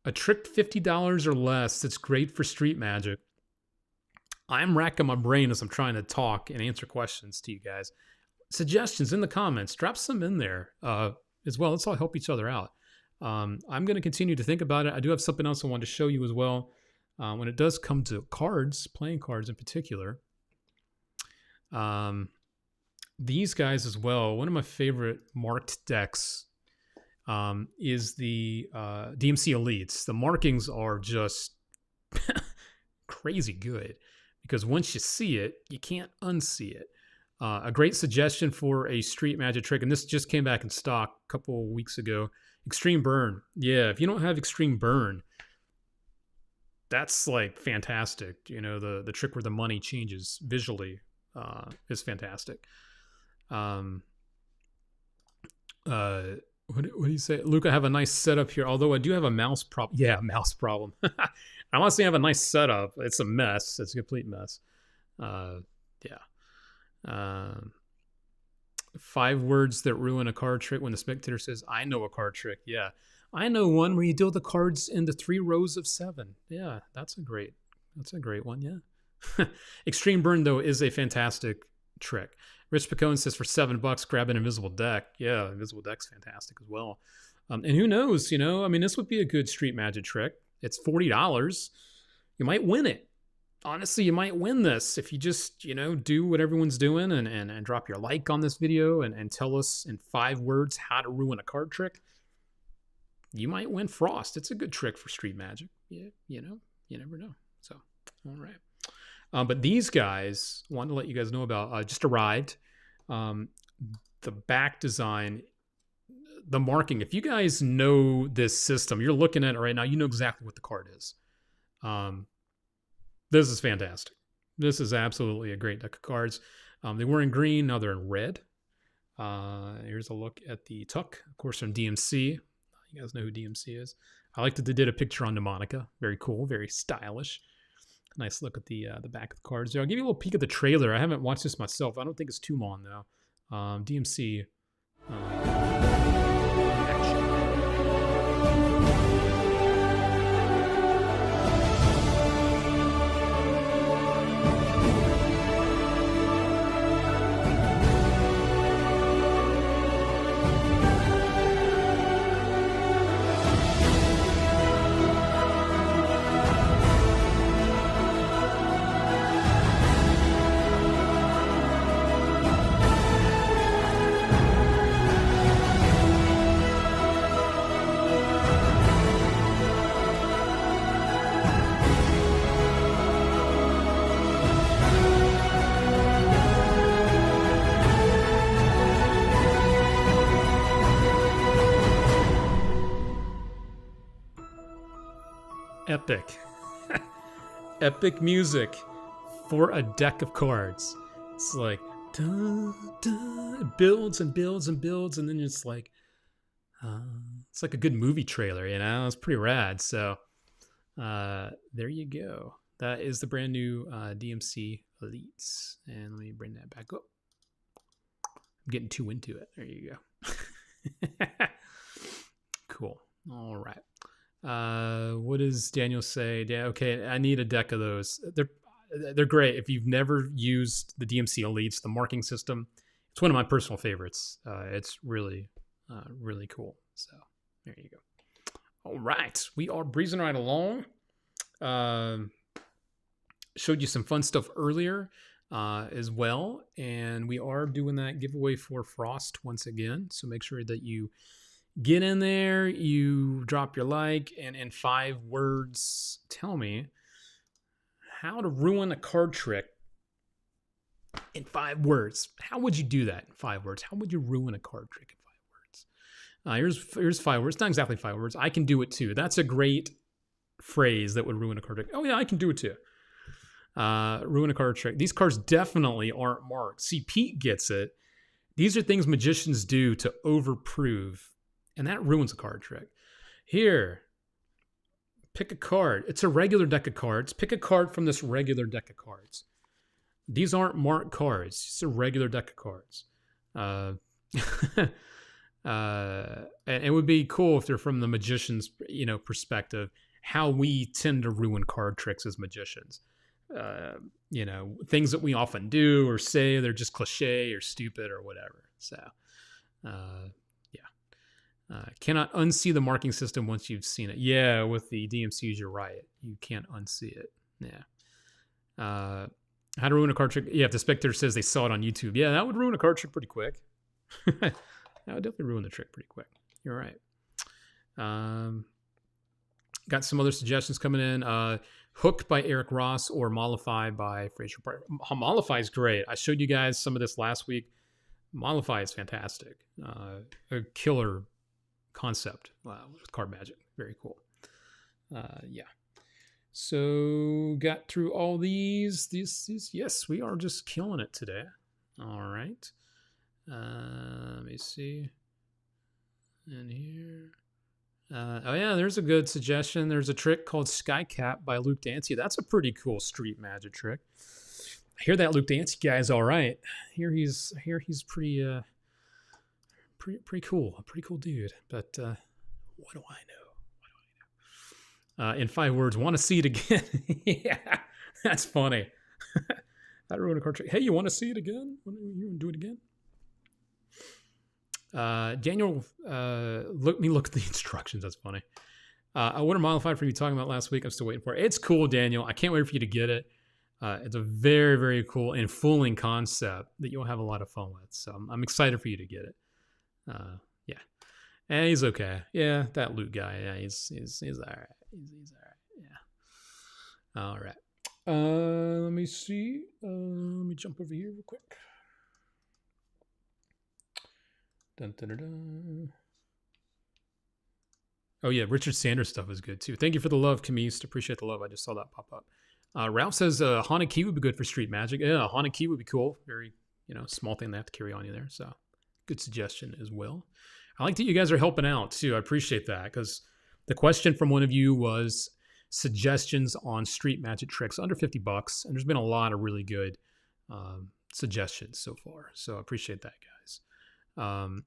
A trick $50 or less that's great for street magic. I'm racking my brain as I'm trying to talk and answer questions to you guys. Suggestions in the comments. Drop some in there as well. Let's all help each other out. I'm going to continue to think about it. I do have something else I want to show you as well. When it does come to cards, playing cards in particular, these guys as well, one of my favorite marked decks is the DMC Elites. The markings are just crazy good because once you see it, you can't unsee it. A great suggestion for a street magic trick, and this just came back in stock a couple of weeks ago, Extreme Burn. Yeah, if you don't have Extreme Burn, that's like fantastic. You know, the trick where the money changes visually is fantastic. What do you say? Luke, I have a nice setup here, although I do have a mouse problem. Yeah, mouse problem. I'm not saying I have a nice setup. It's a mess. It's a complete mess. Yeah. 5 words that ruin a card trick. When the spectator says, I know a card trick. Yeah. I know one where you deal the cards into 3 rows of 7. Yeah, that's a great one. Yeah. Extreme Burn, though, is a fantastic trick. Rich Picone says for $7, grab an invisible deck. Yeah, invisible deck's fantastic as well. And who knows, this would be a good street magic trick. It's $40. You might win it. Honestly, you might win this if you just, do what everyone's doing and drop your like on this video and tell us in 5 words how to ruin a card trick. You might win Frost. It's a good trick for street magic. Yeah, you never know. So, all right. But these guys, wanted to let you guys know about, just arrived. The back design, the marking. If you guys know this system, you're looking at it right now, you know exactly what the card is. This is fantastic. This is absolutely a great deck of cards. They were in green, now they're in red. Here's a look at the tuck, of course, from DMC. You guys know who DMC is. I like that they did a picture on Mnemonica. Very cool, very stylish. Nice look at the back of the cards. I'll give you a little peek at the trailer. I haven't watched this myself. I don't think it's too long, though. DMC. Action. Epic. Epic music for a deck of cards. It's like, dun, dun, it builds and builds and builds, and then it's like a good movie trailer, It's pretty rad. So there you go. That is the brand new DMC Elites. And let me bring that back up. I'm getting too into it. There you go. Cool. All right. What does Daniel say? Yeah, okay, I need a deck of those. They're great. If you've never used the DMC Elites, the marking system, it's one of my personal favorites. It's really, really cool. So there you go. All right, we are breezing right along. Showed you some fun stuff earlier as well, and we are doing that giveaway for Frost once again. So make sure that you get in there, you drop your like, and in 5 words, tell me how to ruin a card trick in 5 words. How would you do that in 5 words? How would you ruin a card trick in 5 words? Here's 5 words. Not exactly 5 words. I can do it too. That's a great phrase that would ruin a card trick. Oh yeah, I can do it too. Ruin a card trick. These cards definitely aren't marked. See, Pete gets it. These are things magicians do to overprove, and that ruins a card trick. Here, pick a card. It's a regular deck of cards. Pick a card from this regular deck of cards. These aren't marked cards. It's a regular deck of cards. And it would be cool if they're from the magician's, perspective, how we tend to ruin card tricks as magicians. Things that we often do or say, they're just cliche or stupid or whatever. So, cannot unsee the marking system once you've seen it. Yeah, with the DMCs, you're right. You can't unsee it. Yeah. How to ruin a card trick? Yeah, if the spectator says they saw it on YouTube, yeah, that would ruin a card trick pretty quick. That would definitely ruin the trick pretty quick. You're right. Got some other suggestions coming in. Hooked by Eric Ross or Mollify by Fraser Park. Mollify is great. I showed you guys some of this last week. Mollify is fantastic. A killer concept with card magic. Very cool. Yeah. So got through all these. Yes, we are just killing it today. All right. Let me see. And here. Oh yeah, there's a good suggestion. There's a trick called Skycap by Luke Dancy. That's a pretty cool street magic trick. I hear that Luke Dancy guy is all right. Here he's pretty pretty cool. A pretty cool dude. But what do I know? In 5 words, want to see it again? Yeah, that's funny. How to ruin a card trick. Hey, you want to see it again? You want to do it again? Daniel, look at the instructions. That's funny. I wouldn't modify for you talking about last week. I'm still waiting for it. It's cool, Daniel. I can't wait for you to get it. It's a very, very cool and fooling concept that you'll have a lot of fun with. So I'm excited for you to get it. Yeah. And he's okay. Yeah, that loot guy. Yeah, he's all right. He's all right. Yeah. All right. Let me see. Let me jump over here real quick. Dun, dun, dun, dun. Oh yeah, Richard Sanders stuff is good too. Thank you for the love, Camise. Appreciate the love. I just saw that pop up. Ralph says Haunted Key would be good for Street Magic. Yeah, Haunted Key would be cool. Very, small thing they have to carry on you there. So good suggestion as well. I like that you guys are helping out too. I appreciate that because the question from one of you was suggestions on Street Magic tricks under $50, and there's been a lot of really good suggestions so far. So I appreciate that, guys.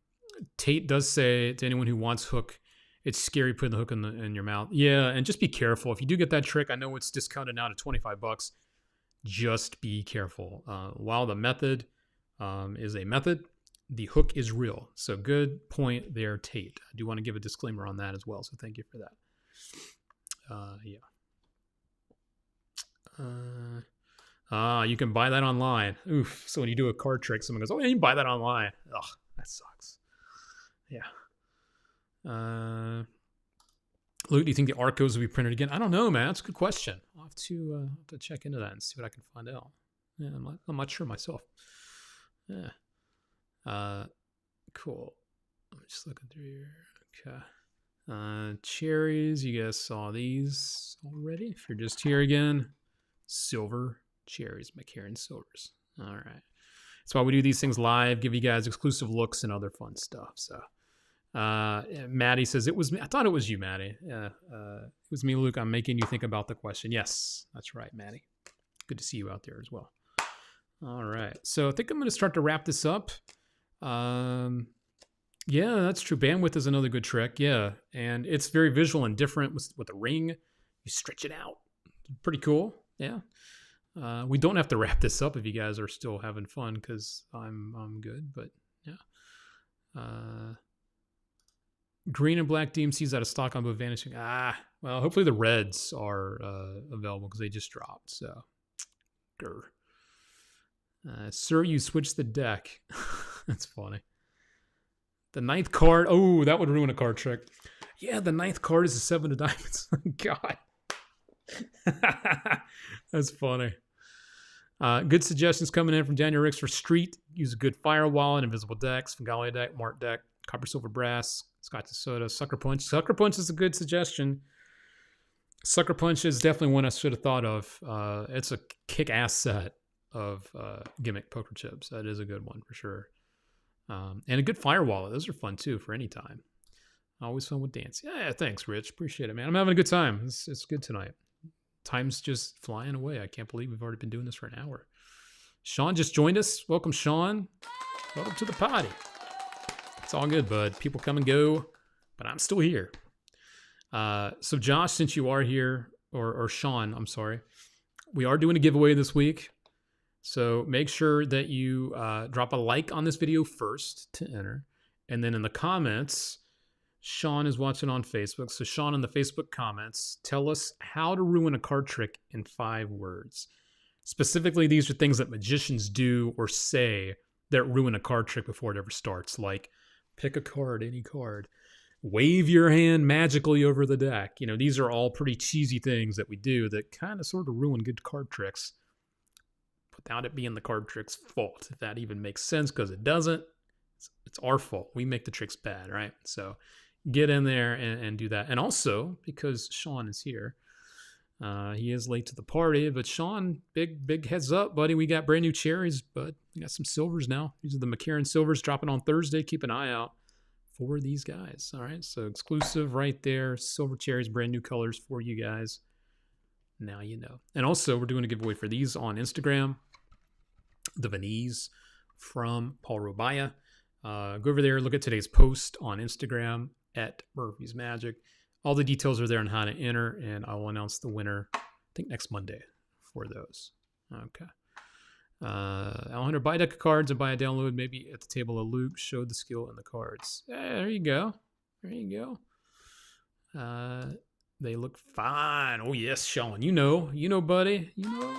Tate does say to anyone who wants hook, it's scary putting the hook in your mouth. Yeah, and just be careful. If you do get that trick, I know it's discounted now to $25. Just be careful. While the method is a method, the hook is real. So good point there, Tate. I do want to give a disclaimer on that as well. So thank you for that. Yeah. You can buy that online. Oof. So when you do a card trick, someone goes, "Oh, yeah, you can buy that online." Ugh, that sucks. Yeah. Luke, do you think the Arcos will be printed again? I don't know, man. That's a good question. I'll have to check into that and see what I can find out. Yeah, I'm not sure myself. Yeah. Cool. I'm just looking through here. Okay. Cherries. You guys saw these already. If you're just here again, silver cherries, McCarran silvers. All right. That's why we do these things live, give you guys exclusive looks and other fun stuff. So, Maddie says, it was me. I thought it was you, Maddie. It was me, Luke. I'm making you think about the question. Yes, that's right, Maddie. Good to see you out there as well. All right. So I think I'm going to start to wrap this up. Yeah, that's true. Bandwidth is another good trick. Yeah. And it's very visual and different with the ring. You stretch it out. Pretty cool. Yeah. We don't have to wrap this up if you guys are still having fun because I'm good. But yeah. Green and black DMCs out of stock on both Vanishing. Well, hopefully the reds are available because they just dropped. So, sir, you switched the deck. That's funny. The 9th card. Oh, that would ruin a card trick. Yeah, the 9th card is a 7 of diamonds. God. That's funny. Good suggestions coming in from Daniel Ricks for Street. Use a good Firewall and Invisible decks. Fingalia deck, Mart deck, Copper, Silver, Brass, Scotch and Soda, Sucker Punch. Sucker Punch is a good suggestion. Sucker Punch is definitely one I should have thought of. It's a kick-ass set of gimmick poker chips. That is a good one for sure. And a good Firewall. Those are fun too for any time. Always fun with dance. Yeah, thanks, Rich. Appreciate it, man. I'm having a good time. It's good tonight. Time's just flying away. I can't believe we've already been doing this for an hour. Sean just joined us. Welcome, Sean. Welcome to the party. It's all good, bud. People come and go, but I'm still here. So Josh, since you are here, or Sean, I'm sorry, we are doing a giveaway this week. So make sure that you drop a like on this video first to enter. And then in the comments, Sean is watching on Facebook. So Sean in the Facebook comments, tell us how to ruin a card trick in 5 words. Specifically, these are things that magicians do or say that ruin a card trick before it ever starts. Like pick a card, any card. Wave your hand magically over the deck. These are all pretty cheesy things that we do that kind of sort of ruin good card tricks without it being the card trick's fault. If that even makes sense, because it doesn't. It's our fault. We make the tricks bad, right? So get in there and do that. And also, because Sean is here, he is late to the party, but Sean, big heads up, buddy. We got brand new cherries, bud. We got some silvers now. These are the McCarran silvers dropping on Thursday. Keep an eye out for these guys. All right, so exclusive right there. Silver cherries, brand new colors for you guys. Now you know. And also, we're doing a giveaway for these on Instagram. The Vanille from Paul Robaya. Go over there, look at today's post on Instagram at Murphy's Magic. All the details are there on how to enter, and I will announce the winner, I think, next Monday for those. Okay. Alejandro, buy a deck of cards and buy a download, maybe at the table of Luke. Show the skill in the cards. There you go. There you go. They look fine. Oh, yes, Sean. You know, buddy. You know.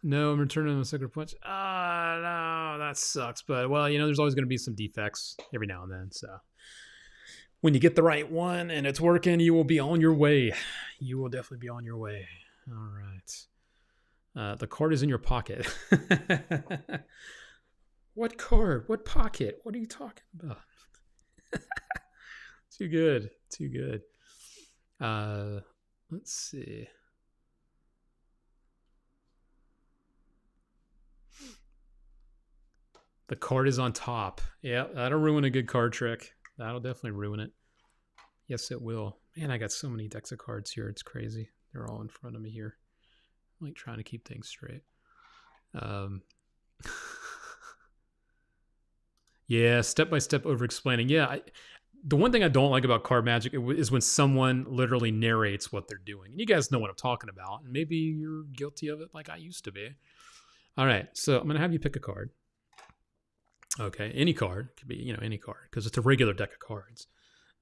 No, I'm returning the second punch. No, that sucks. But, well, there's always going to be some defects every now and then. So when you get the right one and it's working, you will be on your way. You will definitely be on your way. All right. The card is in your pocket. What card? What pocket? What are you talking about? Too good. Too good. Let's see. The card is on top. Yeah, that'll ruin a good card trick. That'll definitely ruin it. Yes, it will. Man, I got so many decks of cards here. It's crazy. They're all in front of me here. I'm like trying to keep things straight. Yeah, step-by-step over-explaining. Yeah, the one thing I don't like about card magic is when someone literally narrates what they're doing. And you guys know what I'm talking about. And maybe you're guilty of it like I used to be. All right, so I'm going to have you pick a card. Okay, any card. It could be, any card, because it's a regular deck of cards.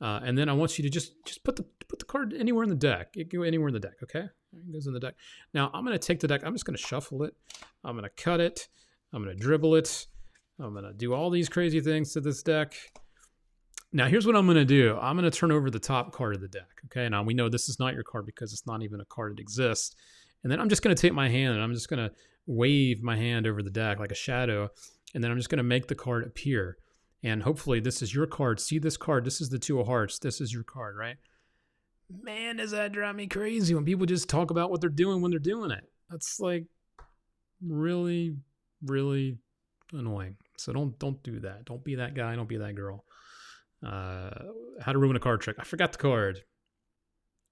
And then I want you to just put the card anywhere in the deck. It can go anywhere in the deck, okay? It goes in the deck. Now, I'm going to take the deck. I'm just going to shuffle it. I'm going to cut it. I'm going to dribble it. I'm going to do all these crazy things to this deck. Now, here's what I'm going to do. I'm going to turn over the top card of the deck, okay? Now, we know this is not your card because it's not even a card that exists. And then I'm just going to take my hand and I'm just going to wave my hand over the deck like a shadow. And then I'm just going to make the card appear. And hopefully this is your card. See this card? This is the Two of Hearts. This is your card, right? Man, does that drive me crazy when people just talk about what they're doing when they're doing it. That's like really, really annoying. So don't do that. Don't be that guy. Don't be that girl. How to ruin a card trick. I forgot the card.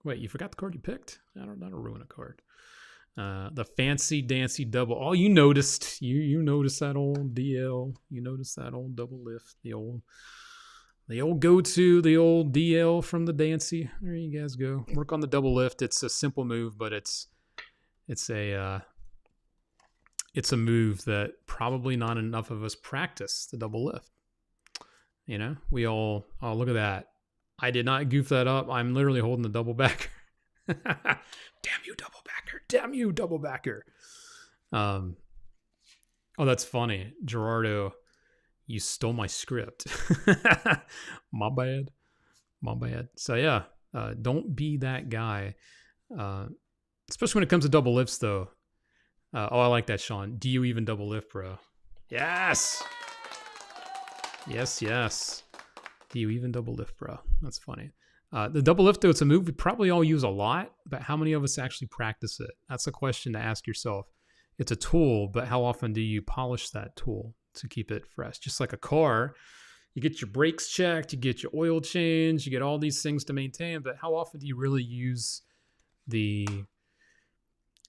Wait, you forgot the card you picked? That'll ruin a card. The fancy dancy double. Oh, you noticed. You noticed that old DL. You noticed that old double lift. The old go-to, the old DL from the dancy. There you guys go. Work on the double lift. It's a simple move, but it's a move that probably not enough of us practice, the double lift. We all, oh, look at that. I did not goof that up. I'm literally holding the double backer. Damn you, double backer. Damn you, double backer. Oh, that's funny. Gerardo, you stole my script. My bad. So yeah, don't be that guy. Especially when it comes to double lifts though. I like that, Sean. Do you even double lift, bro? Yes. Yes. Do you even double lift, bro? That's funny. The double lift, though, it's a move we probably all use a lot, but how many of us actually practice it? That's a question to ask yourself. It's a tool, but how often do you polish that tool to keep it fresh? Just like a car, you get your brakes checked, you get your oil change, you get all these things to maintain, but how often do you really use the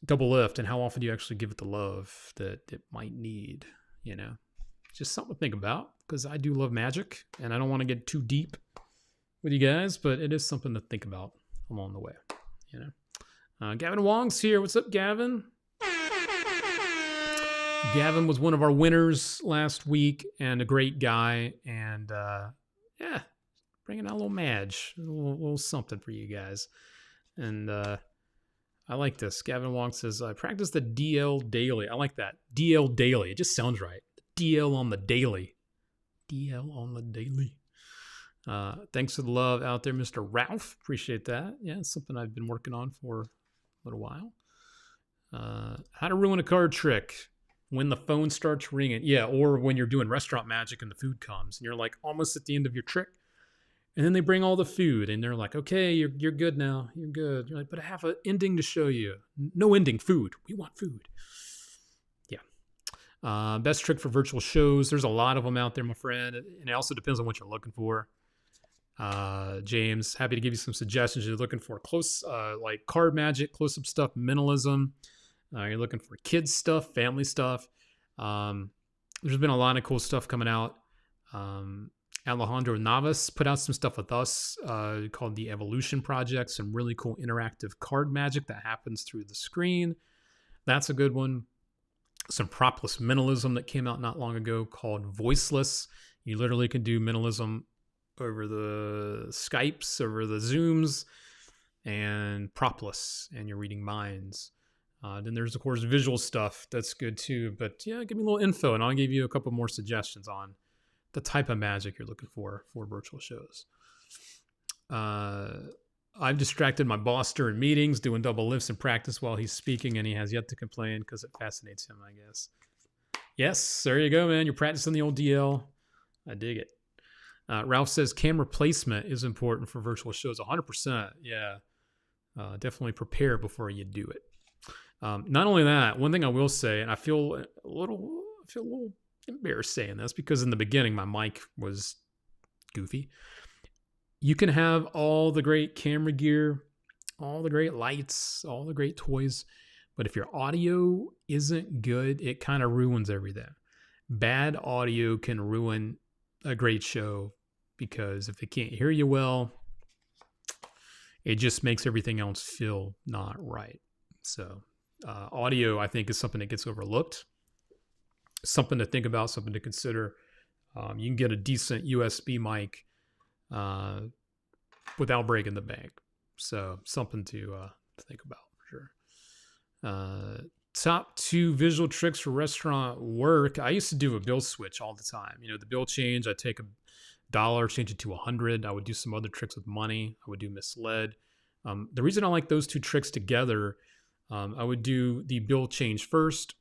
double lift, and how often do you actually give it the love that it might need? Just something to think about, because I do love magic, and I don't want to get too deep with you guys, but it is something to think about along the way. Gavin Wong's here. What's up, Gavin? Gavin was one of our winners last week, and a great guy, and bringing out a little madge, a little something for you guys. And I like this. Gavin Wong says, I practice the DL daily. I like that. DL daily. It just sounds right. DL on the daily. DL on the daily. Thanks for the love out there, Mr. Ralph. Appreciate that. Yeah, it's something I've been working on for a little while. How to ruin a card trick when the phone starts ringing. Yeah, or when you're doing restaurant magic and the food comes and you're like almost at the end of your trick. And then they bring all the food and they're like, okay, you're good now. You're good. You're like, but I have an ending to show you. No ending, food. We want food. Yeah. Best trick for virtual shows. There's a lot of them out there, my friend. And it also depends on what you're looking for. James, happy to give you some suggestions. You're looking for close, like card magic, close-up stuff, minimalism. You're looking for kids stuff, family stuff. There's been a lot of cool stuff coming out. Alejandro Navas put out some stuff with us called the Evolution Project, some really cool interactive card magic that happens through the screen. That's a good one. Some propless mentalism that came out not long ago called Voiceless. You literally can do mentalism over the Skypes, over the Zooms, and propless, and you're reading minds. Then there's, of course, visual stuff. That's good too. But yeah, give me a little info, and I'll give you a couple more suggestions on the type of magic you're looking for virtual shows. I've distracted my boss during meetings, doing double lifts in practice while he's speaking, and he has yet to complain because it fascinates him, I guess. Yes, there you go, man. You're practicing the old DL. I dig it. Ralph says camera placement is important for virtual shows. 100%. Yeah. Definitely prepare before you do it. Not only that, one thing I will say, and I feel a little embarrassed saying this because in the beginning my mic was goofy. You can have all the great camera gear, all the great lights, all the great toys, but if your audio isn't good, it kind of ruins everything. Bad audio can ruin a great show because if they can't hear you well, it just makes everything else feel not right. So audio, I think, is something that gets overlooked. Something to think about, something to consider. You can get a decent USB mic without breaking the bank. So something to think about for sure. Top 2 visual tricks for restaurant work. I used to do a bill switch all the time. You know, the bill change, I'd take $1, change it to 100. I would do some other tricks with money. I would do misled. The reason I like those 2 tricks together, I would do the bill change first,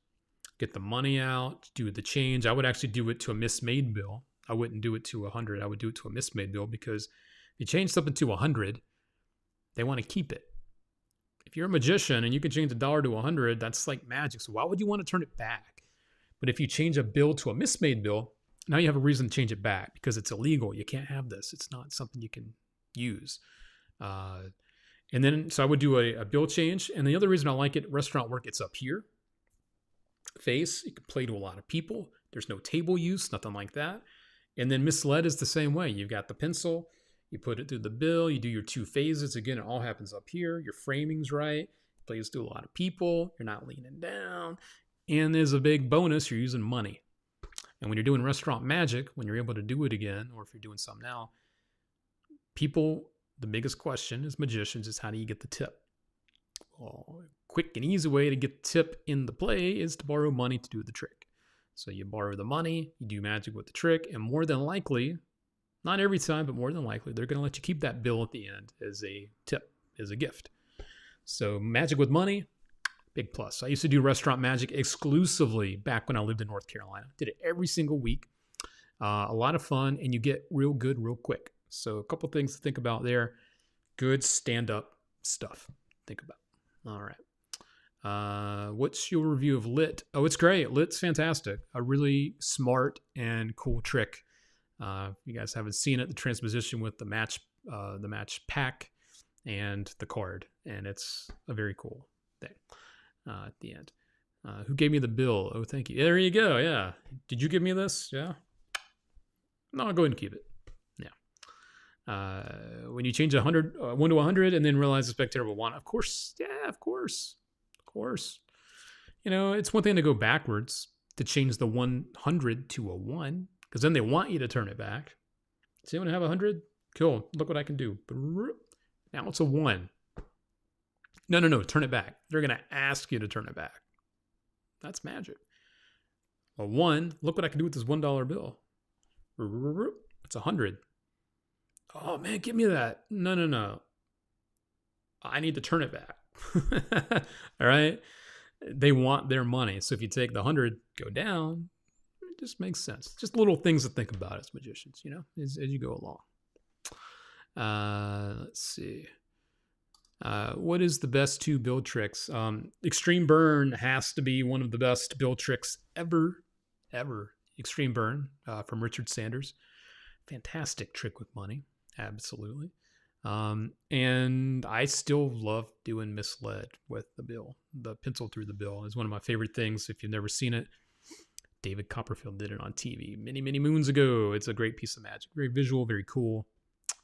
get the money out, do the change. I would actually do it to a mismade bill. I wouldn't do it to 100. I would do it to a mismade bill because if you change something to 100, they want to keep it. If you're a magician and you can change $1 to 100, that's like magic. So why would you want to turn it back? But if you change a bill to a mismade bill, now you have a reason to change it back because it's illegal. You can't have this. It's not something you can use. And then, so I would do a bill change. And the other reason I like it, restaurant work, it's up here. Face, you can play to a lot of people. There's no table use, nothing like that. And then misled is the same way. You've got the pencil, you put it through the bill, you do your 2 phases. Again, it all happens up here. Your framing's right. Plays to a lot of people. You're not leaning down. And there's a big bonus, you're using money. And when you're doing restaurant magic, when you're able to do it again, or if you're doing some now, people, the biggest question as magicians is how do you get the tip? Well, a quick and easy way to get the tip in the play is to borrow money to do the trick. So you borrow the money, you do magic with the trick, and more than likely, not every time, but more than likely, they're going to let you keep that bill at the end as a tip, as a gift. So magic with money, big plus. I used to do restaurant magic exclusively back when I lived in North Carolina. Did it every single week. A lot of fun, and you get real good real quick. So a couple things to think about there. Good stand-up stuff to think about. All right. What's your review of Lit? Oh, it's great. Lit's fantastic. A really smart and cool trick. If you guys haven't seen it, the transposition with the match pack and the card. And it's a very cool thing at the end. Who gave me the bill? Oh, thank you. There you go. Yeah. Did you give me this? Yeah. No, I'll go ahead and keep it. When you change 1 to 100 and then realize the spectator will want, of course, yeah, of course. You know, it's one thing to go backwards to change the 100 to a 1, because then they want you to turn it back. So you want to have 100? Cool. Look what I can do. Now it's a 1. No, turn it back. They're going to ask you to turn it back. That's magic. A 1, look what I can do with this $1 bill. It's 100. Oh man, give me that. No. I need to turn it back. All right. They want their money. So if you take the 100, go down, it just makes sense. Just little things to think about as magicians, you know, as you go along. Let's see. What is the best 2 build tricks? Extreme Burn has to be one of the best build tricks ever. Extreme Burn from Richard Sanders. Fantastic trick with money. Absolutely. And I still love doing misled with the bill. The pencil through the bill is one of my favorite things. If you've never seen it, David Copperfield did it on TV many, many moons ago. It's a great piece of magic. Very visual, very cool.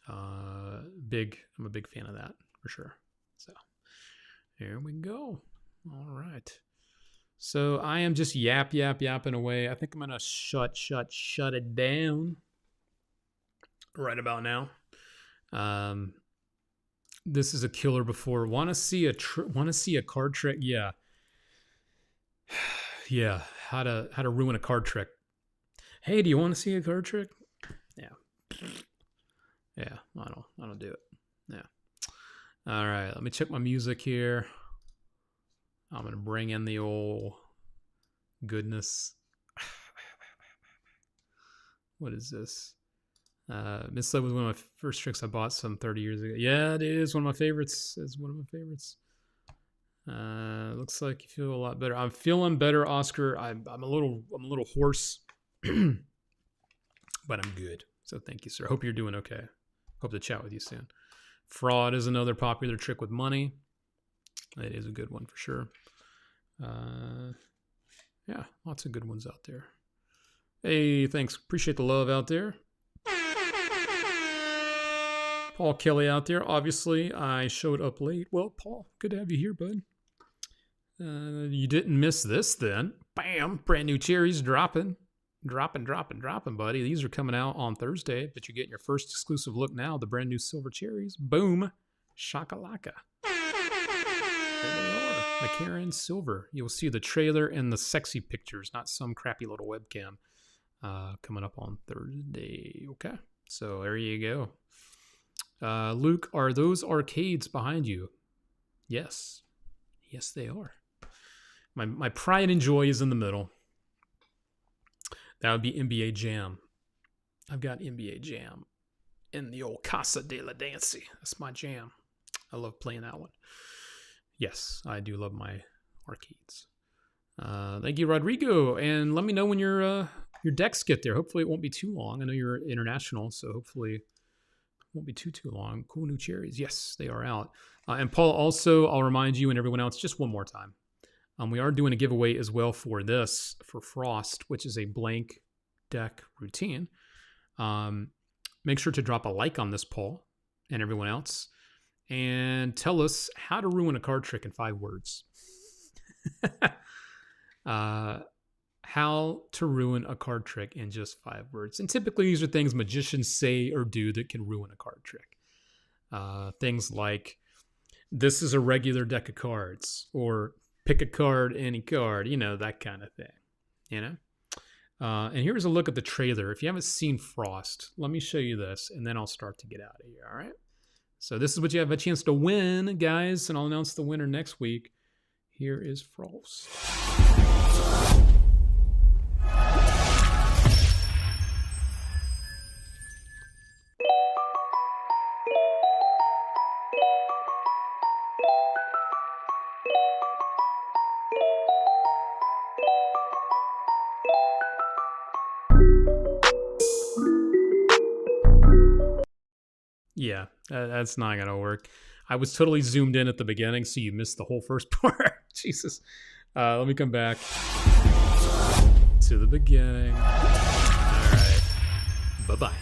I'm a big fan of that for sure. So here we go. All right. So I am just yapping away. I think I'm gonna shut it down right about now. This is a killer before. Want to see a card trick? Yeah. Yeah. How to ruin a card trick. Hey, do you want to see a card trick? Yeah. Yeah. I don't do it. Yeah. All right. Let me check my music here. I'm gonna bring in the old goodness. What is this? Missled was one of my first tricks I bought some 30 years ago. Yeah, it is one of my favorites. It's one of my favorites. Looks like you feel a lot better. I'm feeling better, Oscar. I'm a little hoarse, but I'm good. So thank you, sir. Hope you're doing okay. Hope to chat with you soon. Fraud is another popular trick with money. It is a good one for sure. Yeah, lots of good ones out there. Hey, thanks. Appreciate the love out there. Paul Kelly out there. Obviously, I showed up late. Well, Paul, good to have you here, bud. You didn't miss this then. Bam! Brand new cherries dropping. Dropping, buddy. These are coming out on Thursday, but you're getting your first exclusive look now. The brand new silver cherries. Boom. Shakalaka. There they are. McCarran Silver. You'll see the trailer and the sexy pictures, not some crappy little webcam. Coming up on Thursday. Okay. So there you go. Luke, are those arcades behind you? Yes. Yes, they are. My pride and joy is in the middle. That would be NBA Jam. I've got NBA Jam in the old Casa de la Dancy. That's my jam. I love playing that one. Yes, I do love my arcades. Thank you, Rodrigo. And let me know when your decks get there. Hopefully it won't be too long. I know you're international, so hopefully it won't be too long. Cool new cherries. Yes, they are out. And Paul, also, I'll remind you and everyone else just one more time. We are doing a giveaway as well for this, for Frost, which is a blank deck routine. Make sure to drop a like on this, Paul, and everyone else. And tell us how to ruin a card trick in 5 words. How to ruin a card trick in just 5 words. And typically these are things magicians say or do that can ruin a card trick. Things like, this is a regular deck of cards, or pick a card, any card, that kind of thing, And here's a look at the trailer. If you haven't seen Frost, let me show you this, and then I'll start to get out of here, all right? So this is what you have a chance to win, guys, and I'll announce the winner next week. Here is Frost. Yeah, that's not going to work. I was totally zoomed in at the beginning, so you missed the whole first part. Jesus. Let me come back to the beginning. All right. Bye-bye.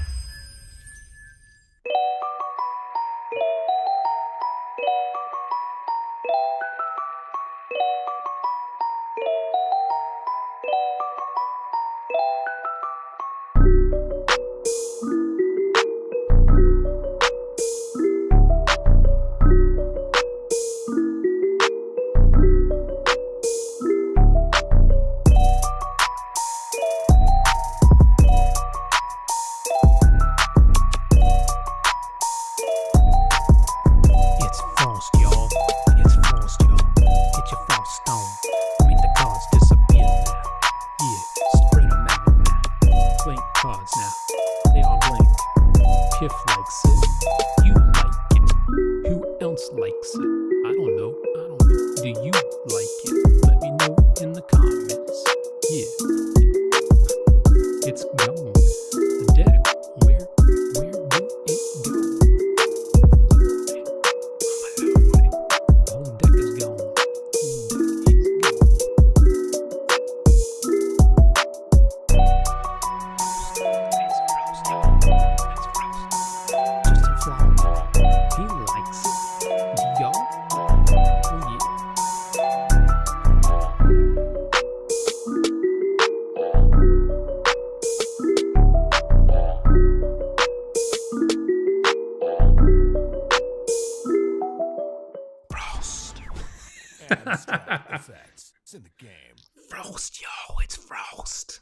defense. It's in the game. Frost, yo, it's Frost.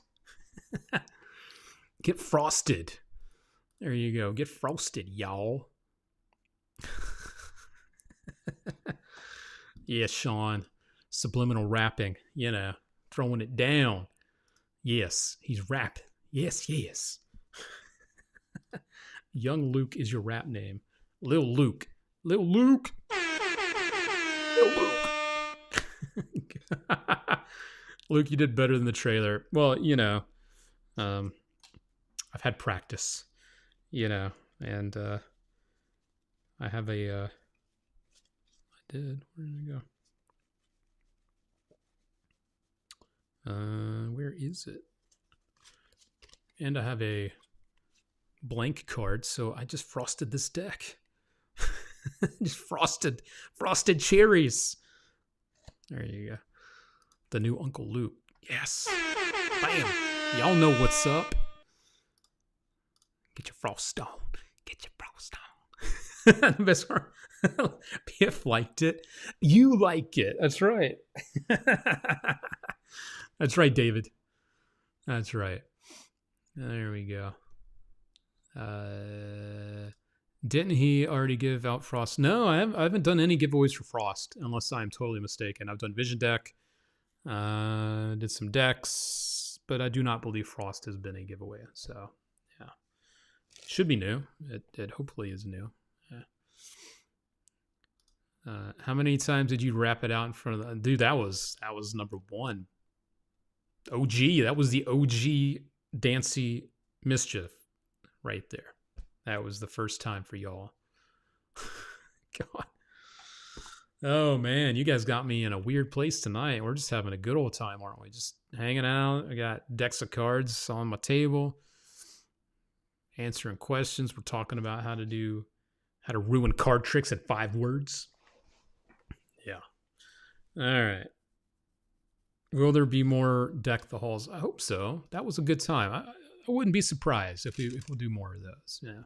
Get frosted. There you go. Get frosted, y'all. Yeah, Sean. Subliminal rapping. You know, throwing it down. Yes, he's rapping. Yes, yes. Young Luke is your rap name. Lil Luke. Lil Luke. Lil Luke. Luke, you did better than the trailer. Well, you know, I've had practice, you know, and I have a, I did, where did it go? Where is it? And I have a blank card, so I just frosted this deck. Just frosted cherries. There you go. The new Uncle Luke. Yes. Bam. Y'all know what's up. Get your frost on. Get your frost on. The best part. PF liked it. You like it. That's right. That's right, David. That's right. There we go. Didn't he already give out Frost? No, I haven't done any giveaways for Frost, unless I'm totally mistaken. I've done Vision Deck, did some decks, but I do not believe Frost has been a giveaway. So, yeah. Should be new. It hopefully is new. Yeah. How many times did you wrap it out in front of the... Dude, that was number one. OG. That was the OG Dancy Mischief right there. That was the first time for y'all. God. Oh, man. You guys got me in a weird place tonight. We're just having a good old time, aren't we? Just hanging out. I got decks of cards on my table. Answering questions. We're talking about how to ruin card tricks in 5 words. Yeah. All right. Will there be more Deck the Halls? I hope so. That was a good time. I wouldn't be surprised if we'll do more of those. Yeah.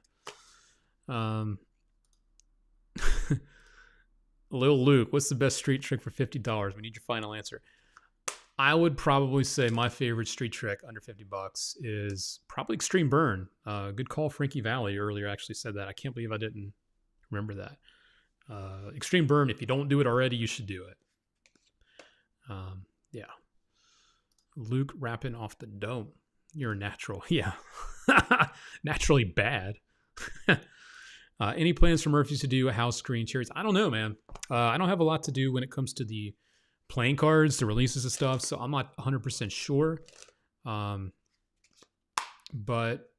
Lil Luke, what's the best street trick for $50? We need your final answer. I would probably say my favorite street trick under $50 is probably Extreme Burn. Good call, Frankie Valley earlier actually said that. I can't believe I didn't remember that. Extreme Burn, if you don't do it already, you should do it. Yeah. Luke rapping off the dome. You're a natural. Yeah. Naturally bad. Any plans for Murphy's to do a house screen cherries? I don't know, man. I don't have a lot to do when it comes to the playing cards, the releases and stuff, so I'm not 100% sure. But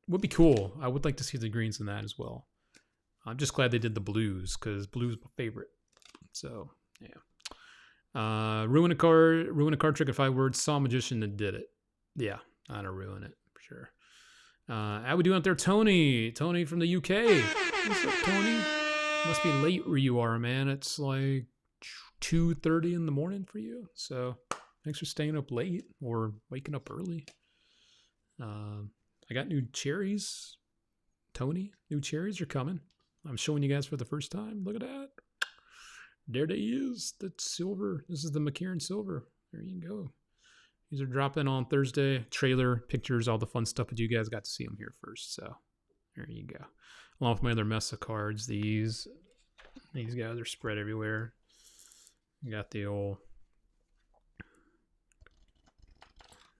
would be cool. I would like to see the greens in that as well. I'm just glad they did the blues, because blue is my favorite. So, yeah. Ruin a card trick in 5 words. Saw a magician that did it. Yeah, I don't ruin it for sure. How we doing out there, Tony? Tony from the UK. What's up, Tony? Must be late where you are, man. It's like 2:30 in the morning for you. So thanks for staying up late or waking up early. I got new cherries. Tony, new cherries are coming. I'm showing you guys for the first time. Look at that. There they is. That's silver. This is the McCarran silver. There you go. These are dropping on Thursday. Trailer, pictures, all the fun stuff, but you guys got to see them here first. So there you go. Along with my other mess of cards. These guys are spread everywhere. You got the old...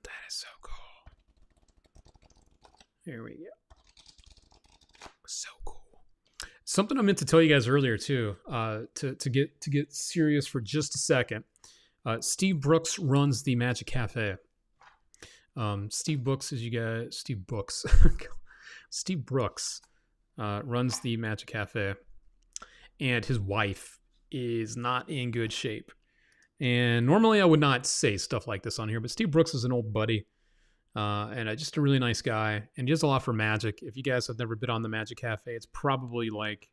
That is so cool. There we go. So cool. Something I meant to tell you guys earlier too, to get serious for just a second. Steve Brooks runs the Magic Cafe. Steve Brooks runs the Magic Cafe, and his wife is not in good shape. And normally I would not say stuff like this on here, but Steve Brooks is an old buddy, and just a really nice guy, and he does a lot for Magic. If you guys have never been on the Magic Cafe, it's probably like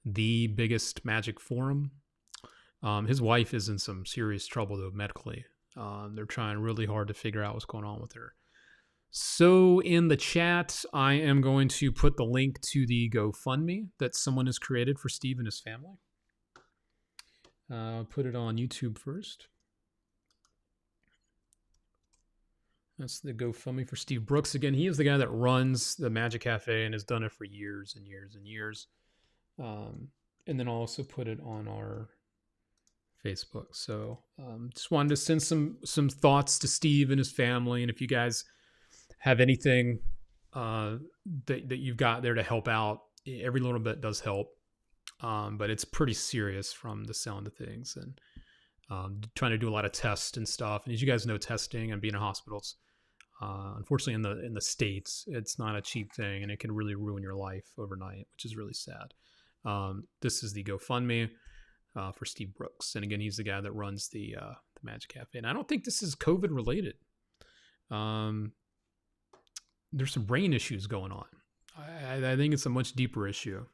the biggest Magic forum. His wife is in some serious trouble though medically. They're trying really hard to figure out what's going on with her. So in the chat, I am going to put the link to the GoFundMe that someone has created for Steve and his family. Put it on YouTube first. That's the GoFundMe for Steve Brooks. Again, he is the guy that runs the Magic Cafe and has done it for years and years and years. And then I'll also put it on our Facebook. So just wanted to send some thoughts to Steve and his family. And if you guys have anything that you've got there to help out, every little bit does help. But it's pretty serious from the sound of things, and trying to do a lot of tests and stuff. And as you guys know, testing and being in hospitals, unfortunately in the States, it's not a cheap thing, and it can really ruin your life overnight, which is really sad. This is the GoFundMe for Steve Brooks. And again, he's the guy that runs the Magic Cafe. And I don't think this is COVID related. There's some brain issues going on. I think it's a much deeper issue.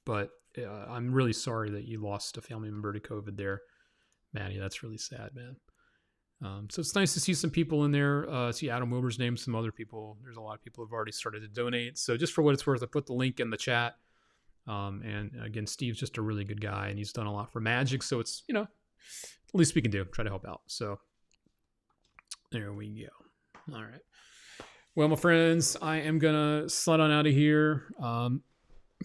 But I'm really sorry that you lost a family member to COVID there, Maddie. That's really sad, man. So it's nice to see some people in there. See Adam Wilbur's name, some other people. There's a lot of people who have already started to donate. So just for what it's worth, I put the link in the chat. And again, Steve's just a really good guy, and he's done a lot for Magic. So it's, at least we can do, try to help out. So there we go. All right. Well, my friends, I am going to slide on out of here.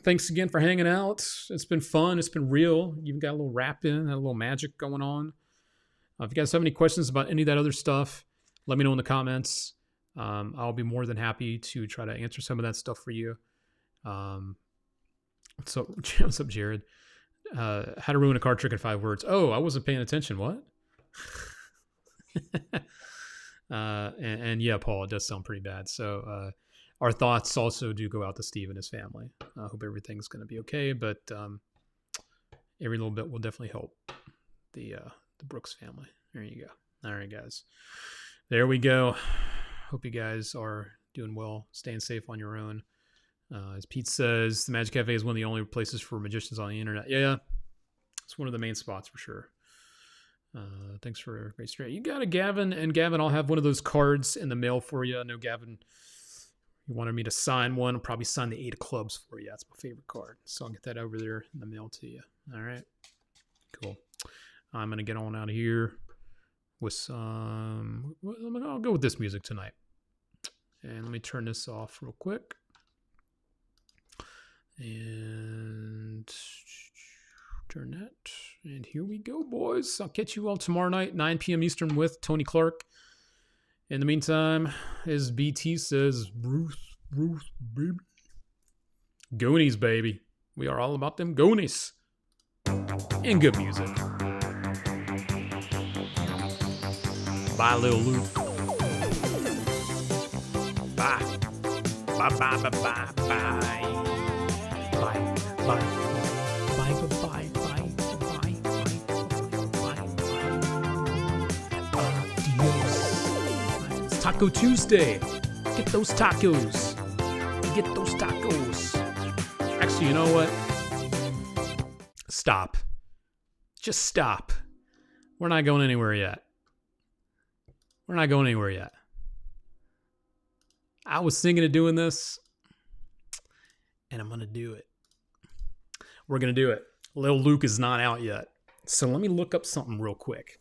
Thanks again for hanging out. It's been fun. It's been real. You've got a little rap in, had a little magic going on. If you guys have any questions about any of that other stuff, let me know in the comments. I'll be more than happy to try to answer some of that stuff for you. What's up, Jared? How to ruin a card trick in 5 words. Oh, I wasn't paying attention. What? And yeah, Paul, it does sound pretty bad. So our thoughts also do go out to Steve and his family. I hope everything's going to be okay, but every little bit will definitely help the Brooks family. There you go. All right, guys. There we go. Hope you guys are doing well, staying safe on your own. As Pete says, the Magic Cafe is one of the only places for magicians on the internet. Yeah, it's one of the main spots for sure. Thanks for a great stream. You got it, Gavin. And Gavin, I'll have one of those cards in the mail for you. I know Gavin, you wanted me to sign one. I'll probably sign the 8 of clubs for you. That's my favorite card. So I'll get that over there in the mail to you. All right. Cool. I'm going to get on out of here with some... I'll go with this music tonight. And let me turn this off real quick. And turn that. And here we go, boys. I'll catch you all tomorrow night, 9 p.m. Eastern with Tony Clark. In the meantime, as BT says, Bruce, baby. Goonies, baby. We are all about them Goonies. And good music. Bye, Lil Luke. Bye. Bye, bye, bye, bye, bye. Bye, bye, bye, bye, bye, bye, bye, bye. Adios. It's Taco Tuesday. Get those tacos. Get those tacos. Actually, you know what? Stop. Just stop. We're not going anywhere yet. We're not going anywhere yet. I was thinking of doing this, and I'm going to do it. We're going to do it. Lil Luke is not out yet. So let me look up something real quick.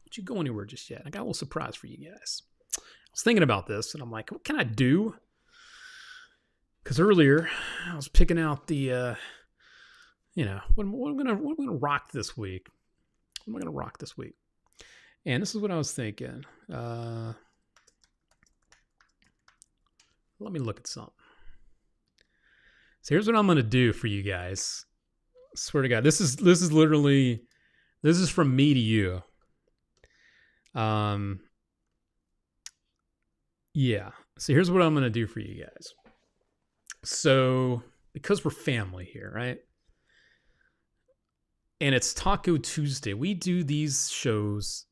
Don't you go anywhere just yet. I got a little surprise for you guys. I was thinking about this, and I'm like, what can I do? Because earlier, I was picking out the, what I'm gonna rock this week. What am I going to rock this week? And this is what I was thinking. Let me look at something. So here's what I'm going to do for you guys. I swear to God, this is from me to you. Yeah. So here's what I'm going to do for you guys. So because we're family here, right? And it's Taco Tuesday. We do these shows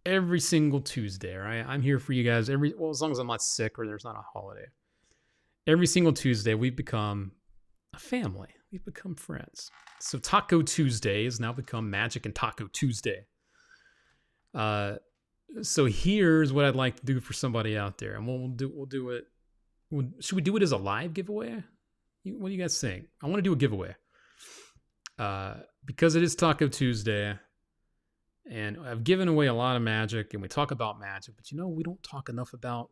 every single Tuesday, right? I'm here for you guys as long as I'm not sick or there's not a holiday. Every single Tuesday, we've become a family. We've become friends. So Taco Tuesday has now become Magic and Taco Tuesday. So here's what I'd like to do for somebody out there. And we'll do it. Should we do it as a live giveaway? What do you guys think? I want to do a giveaway. Because it is Taco Tuesday, And I've given away a lot of magic, and we talk about magic, but we don't talk enough about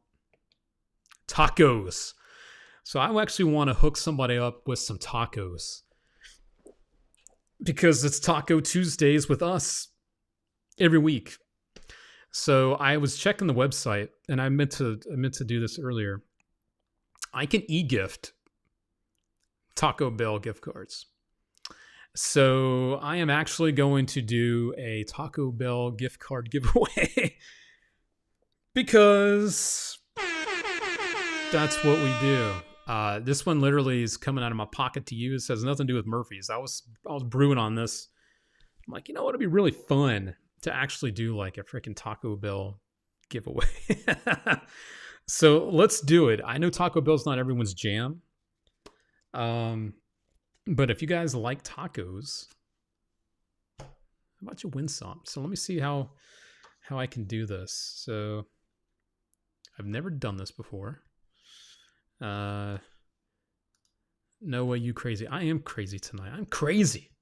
tacos. So I actually want to hook somebody up with some tacos, because it's Taco Tuesdays with us every week. So I was checking the website, and I meant to do this earlier. I can e-gift Taco Bell gift cards. So I am actually going to do a Taco Bell gift card giveaway because that's what we do. This one literally is coming out of my pocket to you. It has nothing to do with Murphy's. I was brewing on this. I'm like, it'd be really fun to actually do like a freaking Taco Bell giveaway. So let's do it. I know Taco Bell's not everyone's jam. But if you guys like tacos, how about you win some? So let me see how I can do this. So I've never done this before. No way, you crazy. I am crazy tonight. I'm crazy.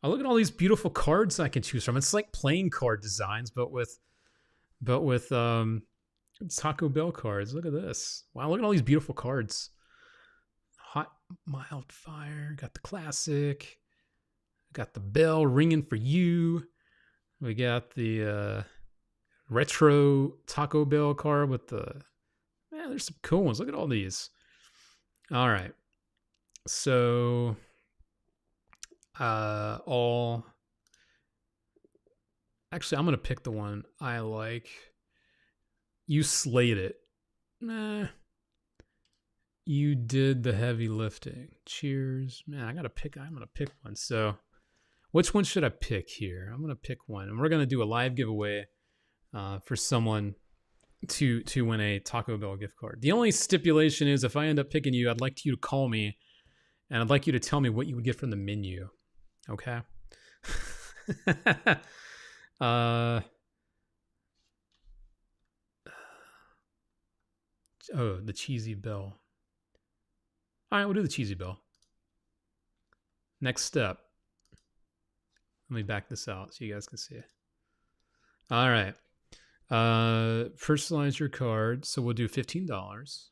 I look at all these beautiful cards I can choose from. It's like playing card designs, but with Taco Bell cards. Look at this. Wow, look at all these beautiful cards. Hot Mild Fire. Got the classic. Got the bell ringing for you. We got the retro Taco Bell card with the... Man, there's some cool ones. Look at all these. All right. So... Actually, I'm going to pick the one I like. You slayed it. Nah. You did the heavy lifting. Cheers. Man, I'm going to pick one. So which one should I pick here? I'm going to pick one. And we're going to do a live giveaway for someone to win a Taco Bell gift card. The only stipulation is if I end up picking you, I'd like you to call me and I'd like you to tell me what you would get from the menu. Okay? The cheesy bell. All right, we'll do the cheesy bell. Next step. Let me back this out so you guys can see it. All right. Personalize your card. So we'll do $15.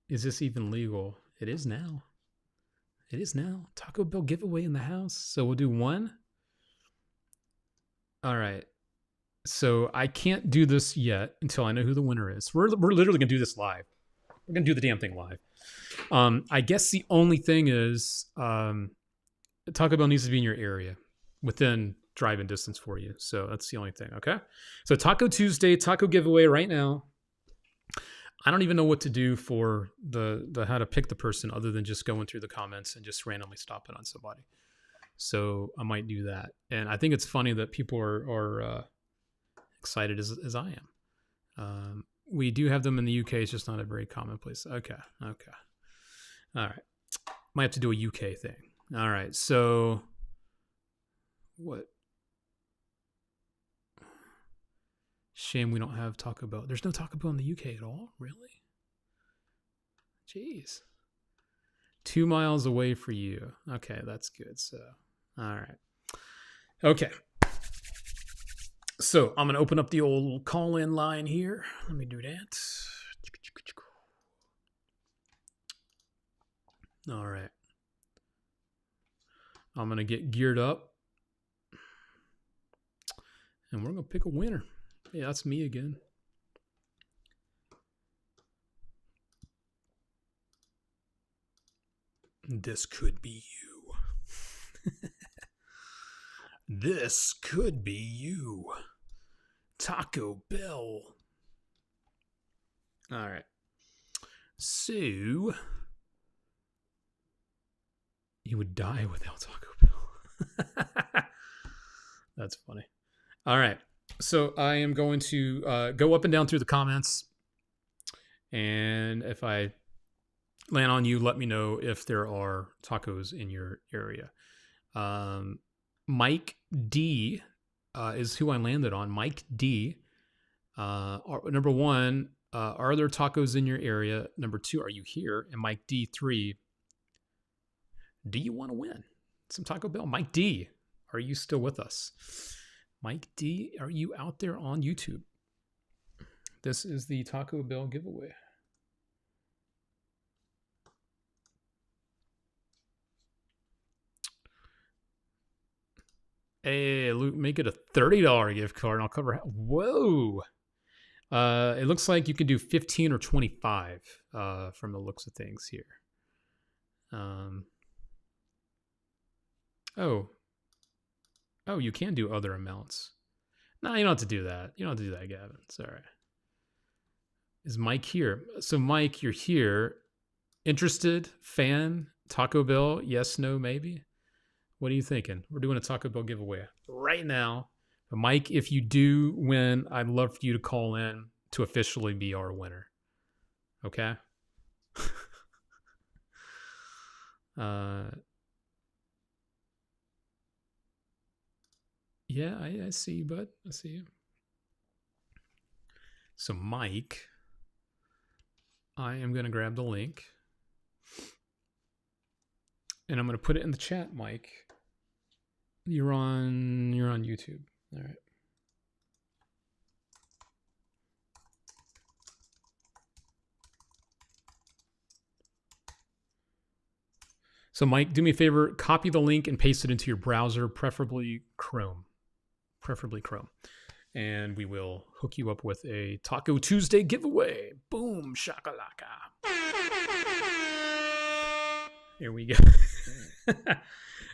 Is this even legal? It is now. It is now. Taco Bell giveaway in the house. So we'll do one. All right. So I can't do this yet until I know who the winner is. We're literally going to do this live. We're going to do the damn thing live. I guess the only thing is Taco Bell needs to be in your area within driving distance for you. So that's the only thing, okay? So Taco Tuesday, taco giveaway right now. I don't even know what to do for the how to pick the person other than just going through the comments and just randomly stopping on somebody. So I might do that. And I think it's funny that people are excited as I am. We do have them in the UK. It's just not a very common place. Okay. All right. Might have to do a UK thing. All right. So what? Shame we don't have Taco Bell. There's no Taco Bell in the UK at all? Really? Jeez. 2 miles away for you. Okay, that's good. So, all right. Okay. So I'm going to open up the old call-in line here. Let me do that. All right. I'm going to get geared up. And we're going to pick a winner. Yeah, that's me again. This could be you. This could be you. Taco Bell. All right. So, you would die without Taco Bell. That's funny. All right. So I am going to go up and down through the comments. And if I land on you, let me know if there are tacos in your area. Mike D is who I landed on. Mike D. Number one, are there tacos in your area? Number two, are you here? And Mike D3, do you want to win some Taco Bell? Mike D, Are you still with us? Mike D, are you out there on YouTube? This is the Taco Bell giveaway. Hey, Luke, make it a $30 gift card and I'll cover. Whoa. It looks like you can do 15 or 25 from the looks of things here. Oh, you can do other amounts. No, you don't have to do that. You don't have to do that, Gavin. It's all right. Is Mike here? So, Mike, you're here. Interested? Fan? Taco Bell? Yes, no, maybe? What are you thinking? We're doing a Taco Bell giveaway right now. But Mike, if you do win, I'd love for you to call in to officially be our winner. Okay? Yeah, I see you, bud. I see you. So, Mike, I am going to grab the link. And I'm going to put it in the chat, Mike. You're on YouTube. All right. So, Mike, do me a favor, copy the link and paste it into your browser, preferably Chrome. And we will hook you up with a Taco Tuesday giveaway. Boom, shakalaka. Here we go.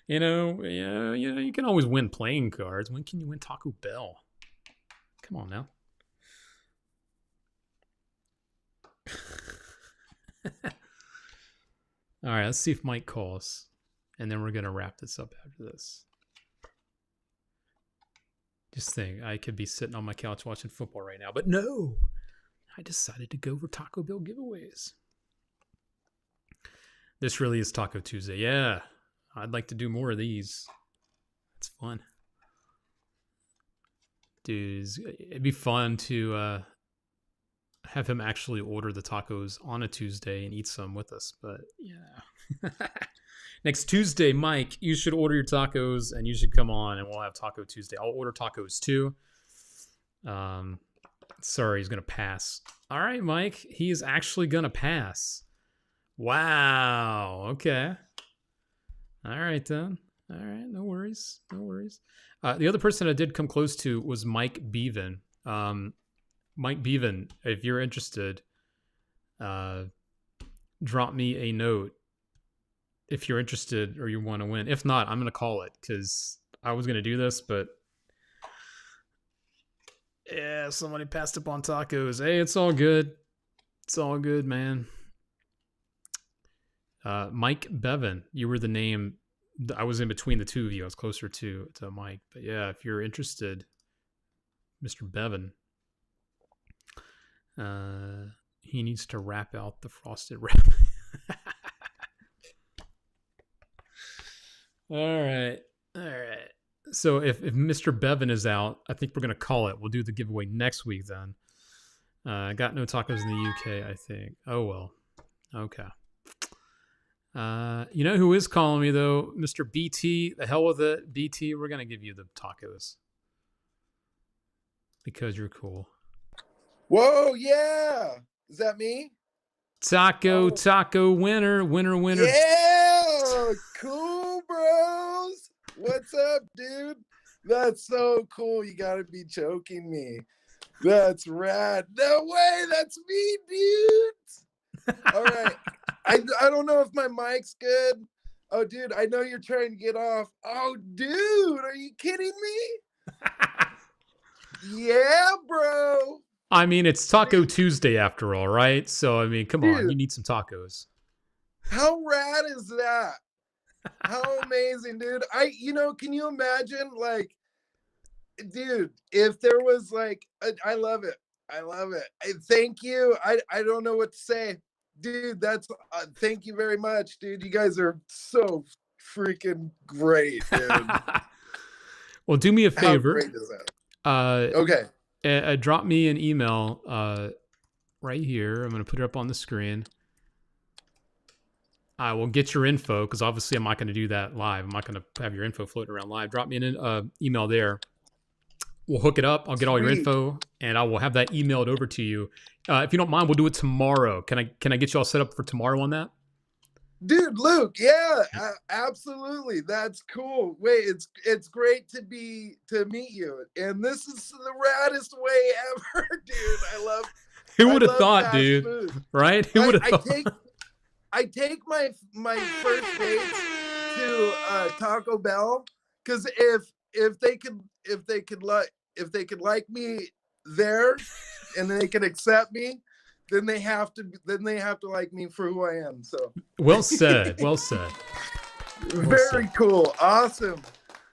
You can always win playing cards. When can you win Taco Bell? Come on now. All right, let's see if Mike calls. And then we're going to wrap this up after this. Just think, I could be sitting on my couch watching football right now. But no, I decided to go for Taco Bell giveaways. This really is Taco Tuesday. Yeah, I'd like to do more of these. It's fun. Dude, it'd be fun to have him actually order the tacos on a Tuesday and eat some with us. But yeah. Next Tuesday, Mike, you should order your tacos and you should come on and we'll have Taco Tuesday. I'll order tacos too. Sorry, he's going to pass. All right, Mike, he is actually going to pass. Wow. Okay. All right, then. All right. No worries. No worries. The other person I did come close to was Mike Bevan. Mike Bevan, if you're interested, drop me a note if you're interested or you want to win. If not, I'm going to call it because I was going to do this, but yeah, somebody passed up on tacos. Hey, it's all good. It's all good, man. Mike Bevan, you were the name. I was in between the two of you. I was closer to Mike. But yeah, if you're interested, Mr. Bevan, he needs to wrap out the frosted wrap. All right. So if Mr. Bevan is out, I think we're going to call it. We'll do the giveaway next week then. I got no tacos in the UK, I think. Oh, well. Okay. You know who is calling me, though? Mr. BT. The hell with it. BT, we're going to give you the tacos. Because you're cool. Whoa, yeah. Is that me? Taco winner. Yeah, cool, bros. What's up, dude? That's so cool. You gotta be joking me. That's rad. No way, that's me, dude. All right. I don't know if my mic's good. Oh, dude, I know you're trying to get off. Oh, dude, are you kidding me? Yeah, bro. I mean, it's Taco Tuesday after all, right? So, I mean, come on, you need some tacos. How rad is that? How amazing, dude. Can you imagine, like, dude, if there was, like, I love it. Thank you. I don't know what to say. Dude, that's, thank you very much, dude. You guys are so freaking great, dude. Well, do me a favor. How great is that? Okay. Drop me an email right here. I'm going to put it up on the screen. I will get your info because obviously I'm not going to do that live. I'm not going to have your info floating around live. Drop me an email there. We'll hook it up. I'll get all your info, and I will have that emailed over to you. If you don't mind, we'll do it tomorrow. Can I get you all set up for tomorrow on that? Dude, Luke, yeah, absolutely. That's cool. Wait, it's great to meet you. And this is the raddest way ever, dude. I love Who would have love thought, fast dude? food. Right? Who would have thought? I take my first dates to Taco Bell because if they could like me there and they can accept me, then they have to like me for who I am. So well said. Well said. Very cool. Awesome.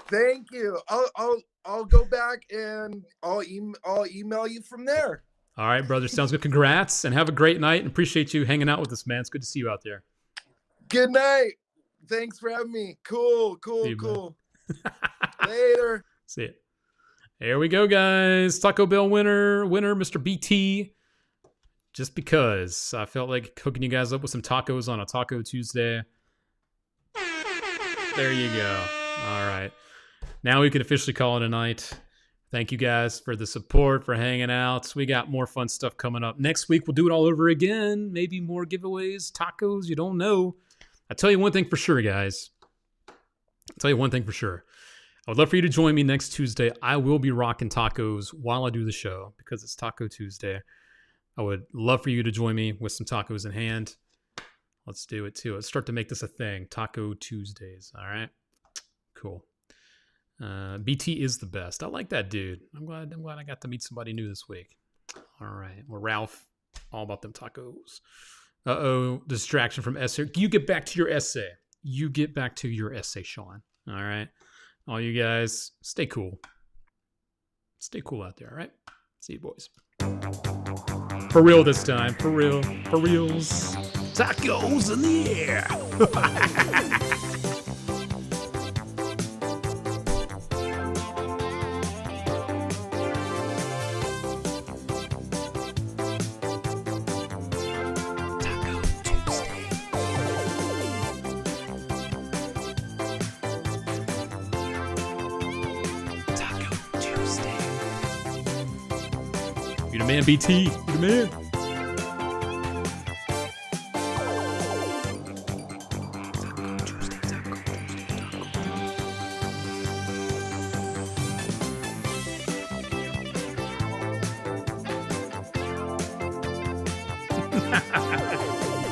Thank you. I'll go back and I'll email you from there. All right, brother. Sounds good. Congrats and have a great night. And appreciate you hanging out with us, man. It's good to see you out there. Good night. Thanks for having me. Cool. Later. See it. There we go, guys. Taco Bell winner, Mr. BT. Just because I felt like hooking you guys up with some tacos on a Taco Tuesday. There you go. All right. Now we can officially call it a night. Thank you guys for the support, for hanging out. We got more fun stuff coming up. Next week, we'll do it all over again. Maybe more giveaways, tacos. You don't know. I'll tell you one thing for sure, guys. I would love for you to join me next Tuesday. I will be rocking tacos while I do the show because it's Taco Tuesday. I would love for you to join me with some tacos in hand. Let's do it too. Let's start to make this a thing. Taco Tuesdays. All right. Cool. BT is the best. I like that dude. I'm glad I got to meet somebody new this week. All right. Well, Ralph, all about them tacos. Distraction from essay. You get back to your essay. Sean. All right. All you guys, stay cool. Stay cool out there, all right? See you, boys. For real this time. For real. For reals. Tacos in the air. You the man, BT. You the man.